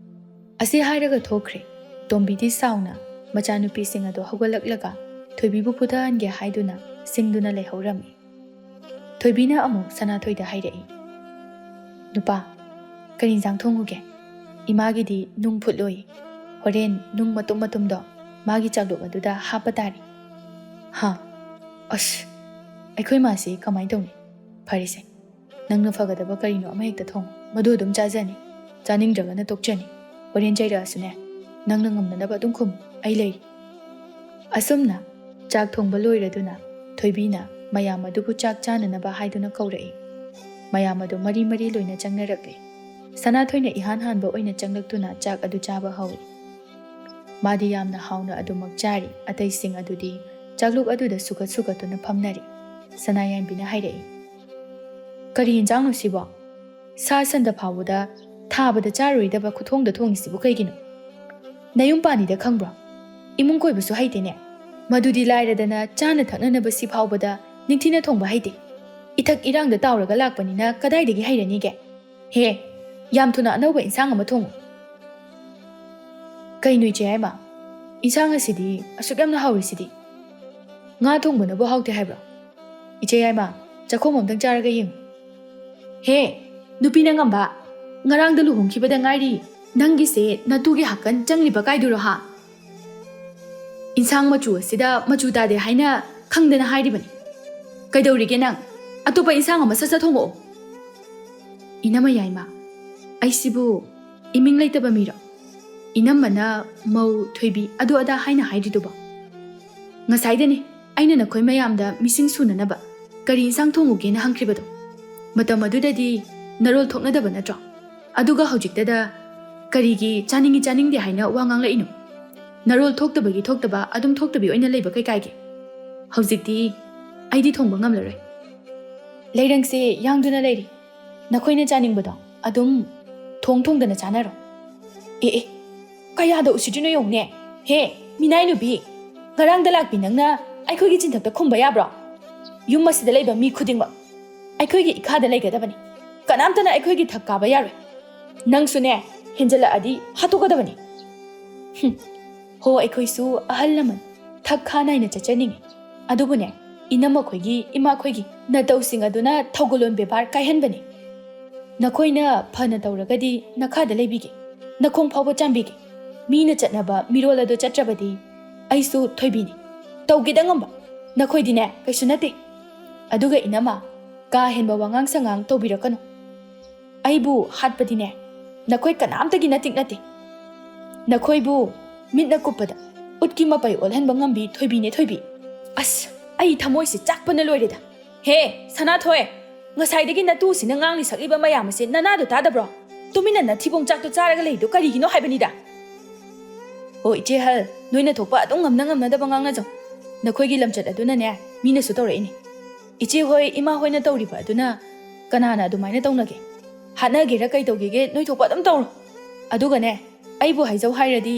Speaker 1: ꯑꯁꯤ ꯍꯥꯏꯔꯒ ꯊꯣꯛꯈ꯭ꯔꯦ ꯇꯣꯝꯕꯤꯗꯤ ꯁꯥꯎꯅ ꯃꯆꯥꯅꯨꯄꯤꯁꯤꯡ ꯑꯗꯨ ꯍꯧꯒꯠꯂꯛꯂꯒ ꯊꯣꯏꯕꯤꯕꯨ ꯐꯨꯊꯍꯟꯒꯦ ꯍꯥꯏꯗꯨꯅ ꯁꯤꯡꯗꯨꯅ ꯂꯩꯍꯧꯔꯝꯃꯤ ꯊꯣꯏꯕꯤꯅ ꯑꯃꯨꯛ ꯁꯅꯥꯊꯣꯏꯗ ꯍꯥꯏꯔꯛꯏ ꯅꯨꯄꯥ ꯀꯔꯤ ꯏꯟꯖꯥꯡ ꯊꯣꯡꯉꯨꯒꯦ ꯏꯃꯥꯒꯤꯗꯤ ꯅꯨꯡ ꯐꯨꯠꯂꯣꯏ ꯍꯣꯔꯦꯟ ꯅꯨꯡ ꯃꯇꯨꯝꯗꯣ ꯃꯥꯒꯤ ꯆꯥꯛꯂꯨꯛ ꯑꯗꯨꯗ ꯍꯥꯞꯄ ꯇꯥꯔꯤ ꯍꯥ ꯑꯁ ꯑꯩꯈꯣꯏ ꯃꯥꯁꯤ ꯀꯃꯥꯏꯅ ꯇꯧꯅꯤ ꯐꯔꯤꯁꯦ ꯅꯪꯅ ꯐꯒꯗꯕ ꯀꯔꯤꯅꯣ ꯑꯃꯍꯦꯛꯇ ꯊꯣꯡꯉꯨ ꯃꯗꯨ ꯑꯗꯨꯝ ꯆꯥꯖꯅꯤ ꯆꯥꯅꯤꯡꯗ꯭ꯔꯒꯅ ꯇꯣꯛꯆꯅꯤ ꯍꯣꯔꯦꯟ ꯆꯩꯔꯛꯑꯁꯨꯅꯦ ꯅꯪꯅ ꯉꯝꯅꯅꯕ ꯑꯗꯨꯝ ꯈꯨꯝꯃꯨ ꯑꯩ ꯂꯩꯔꯤ ꯑꯁꯨꯝꯅ ꯆꯥꯛ ꯊꯣꯡꯕ ꯂꯣꯏꯔꯗꯨꯅ ꯊꯣꯏꯕꯤꯅ ꯃꯌꯥꯝ ꯑꯗꯨꯕꯨ ꯆꯥꯛ ꯆꯥꯅꯅꯕ ꯍꯥꯏꯗꯨꯅ ꯀꯧꯔꯛꯏ ꯃꯌꯥꯝ ꯑꯗꯨ ꯃꯔꯤ ꯃꯔꯤ ꯂꯣꯏꯅ ꯆꯪꯅꯔꯛꯂꯤ ꯁꯅꯥꯊꯣꯏꯅ ꯏꯍꯥꯟ ꯍꯥꯟꯕ ꯑꯣꯏꯅ ꯆꯪꯂꯛꯇꯨꯅ ꯆꯥꯛ ꯑꯗꯨ ꯆꯥꯕ ꯍꯧꯏ ꯃꯥꯗꯤ ꯌꯥꯝꯅ ꯍꯥꯎꯅ ꯑꯗꯨꯃꯛ ꯆꯥꯔꯤ ꯑꯇꯩꯁꯤꯡ ꯑꯗꯨꯗꯤ ꯆꯥꯛꯂꯨꯛ ꯑꯗꯨꯗ ꯁꯨꯒꯠꯇꯨꯅ ꯐꯝꯅꯔꯤ ꯁꯅꯥꯌꯥꯏꯕꯤꯅ ꯍꯥꯏꯔꯛꯏ ꯀꯔꯤ ꯌꯦꯟꯖꯥꯡꯅꯣ ꯁꯤꯕꯣ ꯁꯥ ꯁꯟꯗ ꯐꯥꯎꯕꯗ ꯊꯥꯕꯗ ꯆꯥꯔꯣꯏꯗꯕ ꯈꯨꯊꯣꯡꯗ ꯊꯣꯡꯉꯤꯁꯤꯕꯨ ꯀꯩꯒꯤꯅꯣ ꯅꯌꯨꯝ ꯄꯥꯅꯤꯗ ꯈꯪꯕ꯭ꯔꯣ ꯏꯃꯨꯡ ꯀꯣꯏꯕꯁꯨ ꯍꯩꯇꯦꯅꯦ ꯃꯗꯨꯗꯤ ꯂꯥꯏꯔꯗꯅ ꯆꯥꯅ ꯊꯛꯅꯅꯕꯁꯤ ꯐꯥꯎꯕꯗ ꯅꯤꯡꯊꯤꯅ ꯊꯣꯡꯕ ꯍꯩꯇꯦ ꯏꯊꯛ ꯏꯔꯥꯡꯗ ꯇꯥꯎꯔꯒ ꯂꯥꯛꯄꯅꯤꯅ ꯀꯗꯥꯏꯗꯒꯤ ꯍꯩꯔꯅꯤꯒꯦ ꯍꯦ ꯌꯥꯝ ꯊꯨꯅ ꯑꯅꯧꯕ ꯏꯟꯁꯥꯡ ꯑꯃ ꯊꯣꯡꯉꯨ ꯀꯩꯅꯣ ꯏꯆꯦ ꯍꯥꯏꯃ ꯏꯟꯁꯥꯡ ꯑꯁꯤꯗꯤ ꯑꯁꯨꯛ ꯌꯥꯝꯅ ꯍꯥꯎꯔꯤꯁꯤꯗꯤ ꯉꯥ ꯊꯣꯡꯕꯅꯕꯨ ꯍꯥꯎꯇꯦ ꯍꯥꯏꯕ꯭ꯔꯣ ꯏꯆꯦ ꯍꯥꯏꯃ ꯆꯥꯛꯈꯣꯝ ꯑꯝꯇꯪ ꯆꯥꯔꯒ ꯌꯦꯡꯉꯨ ꯍꯦ ꯅꯨꯄꯤꯅ ꯉꯝꯕ ꯉꯔꯥꯡꯗ ꯂꯨꯍꯣꯡꯈꯤꯕꯗ ꯉꯥꯏꯔꯤ ꯅꯪꯒꯤꯁꯦ ꯅꯇꯨꯒꯤ ꯍꯥꯀꯟ ꯆꯪꯂꯤꯕ ꯀꯥꯏꯗꯨꯔꯣ ꯍꯥ ꯏꯟꯁꯥꯡ ꯃꯆꯨ ꯑꯁꯤꯗ ꯃꯆꯨ ꯇꯥꯗꯦ ꯍꯥꯏꯅ ꯈꯪꯗꯅ ꯍꯥꯏꯔꯤꯕꯅꯤ ꯀꯩꯗꯧꯔꯤꯒꯦ ꯅꯪ ꯑꯇꯣꯞꯄ ꯏꯟꯁꯥꯡ ꯑꯃ ꯁꯠ ꯊꯣꯡꯉꯛꯑꯣ ꯏꯅꯝꯃ ꯌꯥꯏꯃ ꯑꯩꯁꯤꯕꯨ ꯏꯃꯤꯡ ꯂꯩꯇꯕ ꯃꯤꯔꯣ ꯏꯅꯝꯃꯅ ꯃꯧ ꯊꯣꯏꯕꯤ ꯑꯗꯨ ꯑꯗꯥ ꯍꯥꯏꯅ ꯍꯥꯏꯔꯤꯗꯨꯕꯣ ꯉꯁꯥꯏꯗꯅꯤ ꯑꯩꯅ ꯅꯈꯣꯏ ꯃꯌꯥꯝꯗ ꯃꯤꯁꯤꯡ ꯁꯨꯅꯅꯕ ꯀꯔꯤ ꯏꯟꯁꯥꯡ ꯊꯣꯡꯉꯨꯒꯦꯅ ꯍꯪꯈ꯭ꯔꯤꯕꯗꯣ ꯃꯇꯝ ꯑꯗꯨꯗꯗꯤ ꯅꯔꯣꯜ ꯊꯣꯛꯅꯗꯕ ꯅꯠꯇ꯭ꯔꯣ ꯑꯗꯨꯒ ꯍꯧꯖꯤꯛꯇꯗ ꯀꯔꯤꯒꯤ ꯆꯥꯅꯤꯡꯉꯤ ꯆꯥꯅꯤꯡꯗꯦ ꯍꯥꯏꯅ ꯋꯥ ꯉꯥꯡꯂꯛꯏꯅꯣ ꯅꯔꯣꯜ ꯊꯣꯛꯇꯕꯒꯤ ꯊꯣꯛꯇꯕ ꯑꯗꯨꯝ ꯊꯣꯛꯇꯕꯤ ꯑꯣꯏꯅ ꯂꯩꯕ ꯀꯩ ꯀꯥꯏꯒꯦ ꯍꯧꯖꯤꯛꯇꯤ ꯑꯩꯗꯤ ꯊꯣꯡꯕ ꯉꯝꯂꯔꯣꯏ ꯂꯩꯔꯪꯁꯦ ꯌꯥꯡꯗꯨꯅ ꯂꯩꯔꯤ ꯅꯈꯣꯏꯅ ꯆꯥꯅꯤꯡꯕꯗꯣ ꯑꯗꯨꯝ ꯊꯣꯡꯗꯅ ꯆꯥꯅꯔꯣ ꯑꯦ ꯀꯌꯥꯗ ꯎꯁꯤꯠꯇ꯭ꯔꯤꯅꯣ ꯌꯦꯡꯉꯨꯅꯦ ꯍꯦ ꯃꯤꯅꯥꯏ ꯅꯨꯄꯤ ꯉꯔꯥꯡꯗ ꯂꯥꯛꯄꯤ ꯅꯪꯅ ꯑꯩꯈꯣꯏꯒꯤ ꯆꯤꯟꯊꯛꯇ ꯈꯨꯝꯕ ꯌꯥꯕ꯭ꯔꯣ ꯌꯨꯝ ꯑꯁꯤꯗ ꯂꯩꯕ ꯃꯤ ꯈꯨꯗꯤꯡꯃꯛ ꯑꯩꯈꯣꯏꯒꯤ ꯏꯈꯥꯗ ꯂꯩꯒꯗꯕꯅꯤ ꯀꯅꯥꯝꯇꯅ ꯑꯩꯈꯣꯏꯒꯤ ꯊꯛ ꯀꯥꯕ ꯌꯥꯔꯣꯏ ꯅꯪꯁꯨꯅꯦ ꯍꯦꯟꯖꯜꯂꯛꯑꯗꯤ ꯍꯥꯠꯇꯣꯛꯀꯗꯕꯅꯤ ꯍꯣ ꯑꯩꯈꯣꯏꯁꯨ ꯑꯍꯜ ꯂꯃꯟ ꯊꯛ ꯈꯥ ꯅꯥꯏꯅ ꯆꯠꯆꯅꯤꯡꯉꯤ ꯑꯗꯨꯕꯨꯅꯦ ꯏꯅꯝꯃꯈꯣꯏꯒꯤ ꯏꯃꯥꯈꯣꯏꯒꯤ ꯅꯇꯧꯁꯤꯡ ꯑꯗꯨꯅ ꯊꯧꯒꯜꯂꯣꯟ ꯕꯦꯕꯥꯔ ꯀꯥꯏꯍꯟꯕꯅꯤ ꯅꯈꯣꯏꯅ ꯐꯅ ꯇꯧꯔꯒꯗꯤ ꯅꯈꯥꯗ ꯂꯩꯕꯤꯒꯦ ꯅꯈꯣꯡ ꯐꯥꯎꯕ ꯆꯥꯝꯕꯤꯒꯦ ꯃꯤꯅ ꯆꯠꯅꯕ ꯃꯤꯔꯣꯜ ꯑꯗꯨ ꯆꯠꯇ꯭ꯔꯕꯗꯤ ꯑꯩꯁꯨ ꯊꯣꯏꯕꯤꯅꯤ ꯇꯧꯒꯦꯗ ꯉꯝꯕ ꯅꯈꯣꯏꯗꯤꯅꯦ ꯀꯩꯁꯨ ꯅꯠꯇꯦ ꯑꯗꯨꯒ ꯏꯅꯝꯃ ꯀꯥ ꯍꯦꯟꯕ ꯋꯥꯉꯥꯡ ꯁꯉꯥꯡ ꯇꯧꯕꯤꯔꯛꯀꯅꯨ ꯑꯩꯕꯨ ꯍꯥꯠꯄꯗꯤꯅꯦ ꯅꯈꯣꯏ ꯀꯅꯥꯝꯇꯒꯤ ꯅꯠꯇꯦ ꯅꯈꯣꯏꯕꯨ ꯃꯤꯠꯅ ꯀꯨꯞꯄꯗ ꯎꯠꯀꯤ ꯃꯄꯩ ꯑꯣꯜꯍꯟꯕ ꯉꯝꯕꯤ ꯊꯣꯏꯕꯤꯅꯦ ꯊꯣꯏꯕꯤ ꯑꯁ ꯑꯩ ꯊꯃꯣꯏꯁꯦ ꯆꯥꯛꯄꯅ ꯂꯣꯏꯔꯦꯗ ꯍꯦ ꯁꯅꯥꯊꯣꯏ ꯉꯁꯥꯏꯗꯒꯤ ꯅꯇꯨꯁꯤꯅ ꯉꯥꯡꯂꯤ ꯁꯛꯂꯤꯕ ꯃꯌꯥꯝ ꯑꯁꯦ ꯅꯅꯥꯗꯣ ꯇꯥꯗꯕ꯭ꯔꯣ ꯇꯨꯃꯤꯟꯅ ꯅꯊꯤꯕꯣꯡ ꯆꯥꯛꯇꯣ ꯆꯥꯔꯒ ꯂꯩꯗꯣ ꯀꯔꯤꯒꯤꯅꯣ ꯍꯥꯏꯕꯅꯤꯗ ꯍꯣ ꯏꯆꯦ ꯍꯜ ꯅꯣꯏꯅ ꯊꯣꯛꯄ ꯑꯗꯨꯝ ꯉꯝꯅꯗꯕ ꯉꯥꯡꯅꯖꯧ ꯅꯈꯣꯏꯒꯤ ꯂꯝꯆꯠ ꯑꯗꯨꯅꯅꯦ ꯃꯤꯅꯁꯨ ꯇꯧꯔꯛꯏꯅꯤ ꯏꯆꯦ ꯍꯣꯏ ꯏꯃꯥ ꯍꯣꯏꯅ ꯇꯧꯔꯤꯕ ꯑꯗꯨꯅ ꯀꯅꯥꯅ ꯑꯗꯨꯃꯥꯏꯅ ꯇꯧꯅꯒꯦ ꯍꯥꯠꯅꯒꯦꯔ ꯀꯩ ꯇꯧꯒꯦꯒꯦ ꯅꯣꯏ ꯊꯣꯛꯄ ꯑꯗꯨꯝ ꯇꯧꯔꯣ ꯑꯗꯨꯒꯅꯦ ꯑꯩꯕꯨ ꯍꯥꯏꯖꯧ ꯍꯥꯏꯔꯗꯤ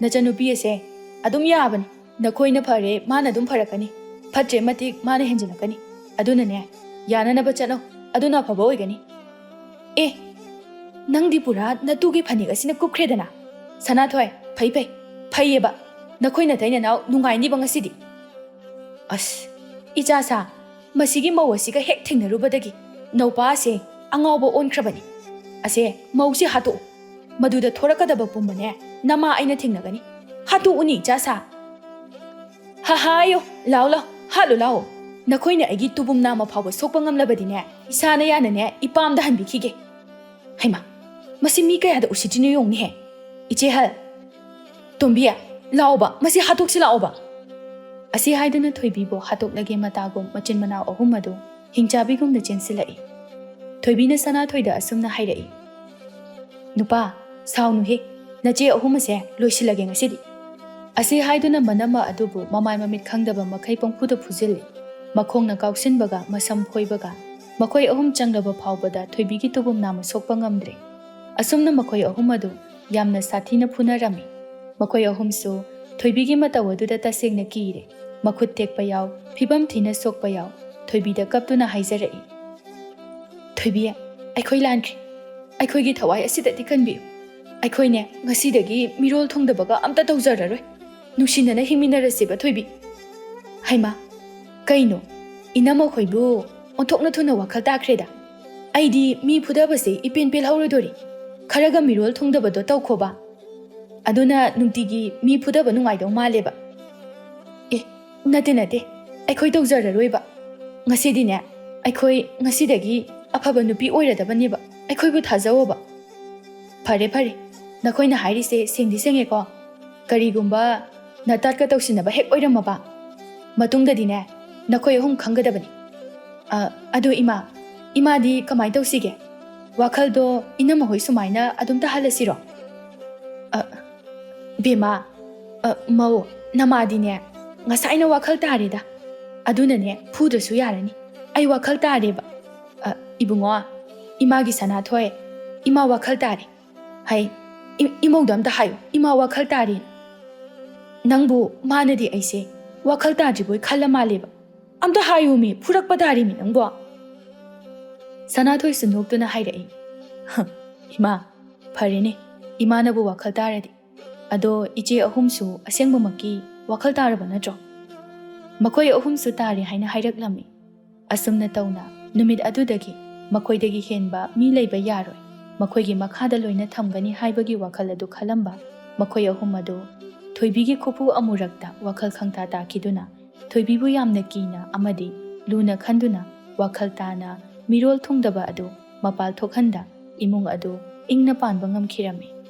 Speaker 1: ꯅꯆꯟꯅꯨꯄꯤ ꯑꯁꯦ ꯑꯗꯨꯝ ꯌꯥꯕꯅꯤ ꯅꯈꯣꯏꯅ ꯐꯔꯦ ꯃꯥꯅ ꯑꯗꯨꯝ ꯐꯔꯛꯀꯅꯤ ꯐꯠꯇ꯭ꯔꯦ ꯃꯇꯤꯛ ꯃꯥꯅ ꯍꯦꯟꯖꯤꯜꯂꯛꯀꯅꯤ ꯑꯗꯨꯅꯅꯦ ꯌꯥꯅꯅꯕ ꯆꯠꯅꯧ ꯑꯗꯨꯅ ꯑꯐꯕ ꯑꯣꯏꯒꯅꯤ ꯑꯦ ꯅꯪꯗꯤ ꯄꯨꯔꯥ ꯅꯇꯨꯒꯤ ꯐꯅꯦꯛ ꯑꯁꯤꯅ ꯀꯨꯞꯈ꯭ꯔꯦꯗꯅ ꯁꯅꯥꯊꯣꯏ ꯐꯩꯌꯦꯕ ꯅꯈꯣꯏ ꯅꯇꯩ ꯅꯅꯥꯎ ꯅꯨꯡꯉꯥꯏꯅꯤꯕ ꯉꯁꯤꯗꯤ ꯑꯁ ꯏꯆꯥꯁꯥ ꯃꯁꯤꯒꯤ ꯃꯧ ꯑꯁꯤꯒ ꯍꯦꯛ ꯊꯦꯡꯅꯔꯨꯕꯗꯒꯤ ꯅꯧꯄꯥꯁꯦ ꯑꯉꯥꯎꯕ ꯑꯣꯟꯈ꯭ꯔꯕꯅꯤ ꯑꯁꯦ ꯃꯧꯁꯤ ꯍꯥꯠꯇꯣꯛꯎ ꯃꯗꯨꯗ ꯊꯣꯔꯛꯀꯗꯕ ꯄꯨꯝꯕꯅꯦ ꯅꯃꯥ ꯑꯩꯅ ꯊꯦꯡꯅꯒꯅꯤ ꯍꯥꯠꯇꯣꯛꯎꯅꯤ ꯏꯆꯥꯁꯥ ꯍꯥꯍꯥꯌꯣ ꯂꯥꯎ ꯍꯥꯠꯂꯨ ꯂꯥꯎꯑꯣ ꯅꯈꯣꯏꯅ ꯑꯩꯒꯤ ꯇꯨꯕꯨꯝ ꯅꯥꯝꯃ ꯐꯥꯎꯕ ꯁꯣꯛꯄ ꯉꯝꯂꯕꯗꯤꯅꯦ ꯏꯁꯥꯅ ꯌꯥꯅꯅꯦ ꯏꯄꯥꯝꯗ ꯍꯟꯕꯤꯈꯤꯒꯦ ꯍꯩꯃꯥ ꯃꯁꯤ ꯃꯤ ꯀꯌꯥꯗ ꯎꯁꯤꯠꯇ꯭ꯔꯤꯅꯣ ꯌꯦꯡꯉꯨꯅꯦꯍꯦ ꯏꯆꯦ ꯍꯜ ꯇꯣꯝꯕꯤ ꯂꯥꯛꯑꯣꯕ ꯃꯁꯤ ꯍꯥꯠꯇꯣꯛꯁꯤ ꯂꯥꯛꯑꯣꯕ ꯑꯁꯤ ꯍꯥꯏꯗꯨꯅ ꯊꯣꯏꯕꯤꯕꯨ ꯍꯥꯠꯇꯣꯛꯂꯒꯦ ꯃꯇꯥꯒꯨꯝ ꯃꯆꯤꯟ ꯃꯅꯥꯎ ꯑꯍꯨꯝ ꯑꯗꯨ ꯍꯤꯡꯆꯥꯕꯤꯒꯨꯝꯅ ꯆꯦꯟꯁꯤꯜꯂꯛꯏ ꯊꯣꯏꯕꯤꯅ ꯁꯅꯥꯊꯣꯏꯗ ꯑꯁꯨꯝꯅ ꯍꯥꯏꯔꯛꯏ꯫ ꯅꯨꯄꯥ, ꯁꯥꯎꯅꯨꯍꯦ, ꯅꯆꯦ ꯑꯍꯨꯝ ꯑꯁꯦ ꯂꯣꯏꯁꯤꯜꯂꯒꯦ ꯉꯁꯤꯗꯤ꯫ ꯑꯁꯤ ꯍꯥꯏꯗꯨꯅ ꯃꯅꯝꯃ ꯑꯗꯨꯕꯨ ꯃꯃꯥꯏ ꯃꯃꯤꯠ ꯈꯪꯗꯕ ꯃꯈꯩ ꯄꯪꯐꯨꯗ ꯐꯨꯖꯤꯜꯂꯤ꯫ ꯃꯈꯣꯡꯅ ꯀꯥꯎꯁꯤꯟꯕꯒ ꯃꯁꯝ ꯐꯣꯏꯕꯒ ꯃꯈꯣꯏ ꯑꯍꯨꯝ ꯆꯪꯂꯕ ꯐꯥꯎꯕꯗ ꯊꯣꯏꯕꯤꯒꯤ ꯇꯨꯕꯨꯝ ꯅꯥꯝꯃ ꯁꯣꯛꯄ ꯉꯝꯗ꯭ꯔꯦ꯫ ꯑꯁꯨꯝꯅ ꯃꯈꯣꯏ ꯑꯍꯨꯝ ꯑꯗꯨ ꯌꯥꯝꯅ ꯁꯥꯊꯤꯅ ꯐꯨꯅꯔꯝꯃꯤ꯫ ꯃꯈꯣꯏ ꯑꯍꯨꯝꯁꯨ ꯊꯣꯏꯕꯤꯒꯤ ꯃꯇꯧ ꯑꯗꯨꯗ ꯇꯁꯦꯡꯅ ꯀꯤꯔꯦ꯫ ꯃꯈꯨꯠ ꯇꯦꯛꯄ ꯌꯥꯎ, ꯐꯤꯕꯝ ꯊꯤꯅ ꯁꯣꯛꯄ ꯌꯥꯎ, ꯊꯣꯏꯕꯤꯗ ꯀꯞꯇꯨꯅ ꯍꯥꯏꯖꯔꯛꯏ꯫ ꯊꯣꯏꯕꯤ, ꯑꯩꯈꯣꯏ ꯂꯥꯟꯈ꯭ꯔꯦ, ꯑꯩꯈꯣꯏꯒꯤ ꯊꯋꯥꯏ ꯑꯁꯤꯗꯗꯤ ꯀꯟꯕꯤꯌꯨ꯫ ꯑꯩꯈꯣꯏꯅꯦ ꯉꯁꯤꯗꯒꯤ ꯃꯤꯔꯣꯜ ꯊꯨꯡꯗꯕꯒ ꯑꯝꯇ ꯇꯧꯖꯔꯔꯣꯏ꯫ ꯅꯨꯡꯁꯤꯅꯅ ꯍꯤꯡꯃꯤꯟꯅꯔꯁꯤꯕ ꯊꯣꯏꯕꯤ꯫ ꯍꯩꯃꯥ, ꯀꯩꯅꯣ, ꯏꯅꯝꯃꯈꯣꯏꯕꯨ ꯑꯣꯟꯊꯣꯛꯅ ꯊꯨꯅ ꯋꯥꯈꯜ ꯇꯥꯈ꯭ꯔꯦꯗ꯫ ꯑꯩꯗꯤ ꯃꯤ ꯐꯨꯗꯕꯁꯦ ꯏꯄꯦꯟ ꯄꯦꯜꯍꯧꯔꯣꯏꯗꯣꯔꯤ꯫ ꯈꯔꯒ ꯃꯤꯔꯣꯜ ꯊꯨꯡꯗꯕꯗꯣ ꯇꯧꯈꯣꯕ, ꯑꯗꯨꯅ ꯅꯨꯡꯇꯤꯒꯤ ꯃꯤ ꯐꯨꯗꯕ ꯅꯨꯡꯉꯥꯏꯗꯧ ꯃꯥꯜꯂꯦꯕ꯫ ꯅꯠꯇꯦ, ꯑꯩꯈꯣꯏ ꯇꯧꯖꯔꯔꯣꯏꯕ꯫ ꯉꯁꯤꯗꯤꯅꯦ, ꯑꯩꯈꯣꯏ ꯉꯁꯤꯗꯒꯤ ꯑꯐꯕ ꯅꯨꯄꯤ ꯑꯣꯏꯔꯗꯕꯅꯦꯕ, ꯑꯩꯈꯣꯏꯕꯨ ꯊꯥꯖꯧꯑꯣꯕ꯫ ꯐꯔꯦ, ꯅꯈꯣꯏꯅ ꯍꯥꯏꯔꯤꯁꯦ ꯁꯦꯡꯗꯤ ꯁꯦꯡꯉꯦꯀꯣ꯫ ꯀꯔꯤꯒꯨꯝꯕ ꯅꯇꯥꯠꯀ ꯇꯧꯁꯤꯟꯅꯕ ꯍꯦꯛ ꯑꯣꯏꯔꯝꯃꯕ ꯃꯇꯨꯡꯗꯗꯤꯅꯦ, ꯅꯈꯣꯏ ꯑꯍꯨꯝ ꯈꯪꯒꯗꯕꯅꯤ꯫ ꯑꯗꯣ ꯏꯃꯥꯗꯤ ꯀꯃꯥꯏꯅ ꯇꯧꯁꯤꯒꯦ? ꯋꯥꯈꯜꯗꯣ ꯏꯅꯝꯃꯍꯣꯏ ꯁꯨꯃꯥꯏꯅ ꯑꯗꯨꯝ ꯇꯥꯍꯜꯂꯁꯤꯔꯣ? ꯕꯦꯝꯃ, ꯃꯧ, ꯅꯃꯥꯗꯤꯅꯦ ꯉꯁꯥꯏꯅ ꯋꯥꯈꯜ ꯇꯥꯔꯦꯗ꯫ ꯑꯗꯨꯅꯅꯦ ꯐꯨꯗ꯭ꯔꯁꯨ ꯌꯥꯔꯅꯤ꯫ ꯑꯩ ꯋꯥꯈꯜ ꯇꯥꯔꯦꯕ꯫ ꯏꯕꯨꯡꯉꯣ, ꯏꯃꯥꯒꯤ ꯁꯅꯥꯊꯣꯏ, ꯏꯃꯥ ꯋꯥꯈꯜ ꯇꯥꯔꯦ꯫ ꯍꯩ, ꯏꯃꯧꯗ ꯑꯝꯇ ꯍꯥꯏꯌꯨ, ꯏꯃꯥ ꯋꯥꯈꯜ ꯇꯥꯔꯦꯅ꯫ ꯅꯪꯕꯨ ꯃꯥꯅꯗꯤ ꯑꯩꯁꯦ ꯋꯥꯈꯜ ꯇꯥꯗ꯭ꯔꯤꯕꯣꯏ ꯈꯜꯂ ꯃꯥꯜꯂꯦꯕ꯫ ꯑꯝꯇ ꯍꯥꯏꯌꯨꯃꯤ, ꯐꯨꯔꯛꯄ ꯇꯥꯔꯤꯃꯤ ꯅꯪꯕꯣ꯫ ꯁꯅꯥꯊꯣꯏꯁꯨ ꯅꯣꯛꯇꯨꯅ ꯍꯥꯏꯔꯛꯏ꯫ ꯏꯃꯥ, ꯐꯔꯦꯅꯦ, ꯏꯃꯥꯅꯕꯨ ꯋꯥꯈꯜ ꯇꯥꯔꯗꯤ꯫ ꯑꯗꯣ ꯏꯆꯦ ꯑꯍꯨꯝꯁꯨ ꯑꯁꯦꯡꯕꯃꯛꯀꯤ ꯋꯥꯈꯜ ꯇꯥꯔꯕ ꯅꯠꯇ꯭ꯔꯣ? ꯃꯈꯣꯏ ꯑꯍꯨꯝꯁꯨ ꯇꯥꯔꯦ ꯍꯥꯏꯅ ꯍꯥꯏꯔꯛꯂꯝꯃꯤ꯫ ꯑꯁꯨꯝꯅ ꯇꯧꯅ ꯅꯨꯃꯤꯠ ꯑꯗꯨꯗꯒꯤ ꯃꯈꯣꯏꯗꯒꯤ ꯍꯦꯟꯕ ꯃꯤ ꯂꯩꯕ ꯌꯥꯔꯣꯏ, ꯃꯈꯣꯏꯒꯤ ꯃꯈꯥꯗ ꯂꯣꯏꯅ ꯊꯝꯒꯅꯤ ꯍꯥꯏꯕꯒꯤ ꯋꯥꯈꯜ ꯑꯗꯨ ꯈꯜꯂꯝꯕ ꯃꯈꯣꯏ ꯑꯍꯨꯝ ꯑꯗꯨ ꯊꯣꯏꯕꯤꯒꯤ ꯈꯨꯐꯨ ꯑꯃꯨꯔꯛꯇ ꯋꯥꯈꯜ ꯈꯪꯇꯥ ꯇꯥꯈꯤꯗꯨꯅ ꯊꯣꯏꯕꯤꯕꯨ ꯌꯥꯝꯅ ꯀꯤꯅ ꯑꯃꯗꯤ ꯂꯨꯅ ꯈꯟꯗꯨꯅ ꯋꯥꯈꯜ ꯇꯥꯅ ꯃꯤꯔꯣꯜ ꯊꯨꯡꯗꯕ ꯑꯗꯨ ꯃꯄꯥꯜ ꯊꯣꯛꯍꯟꯗ ꯏꯃꯨꯡ ꯑꯗꯨ ꯏꯪꯅ ꯄꯥꯟꯕ ꯉꯝꯈꯤꯔꯝꯃꯤ꯫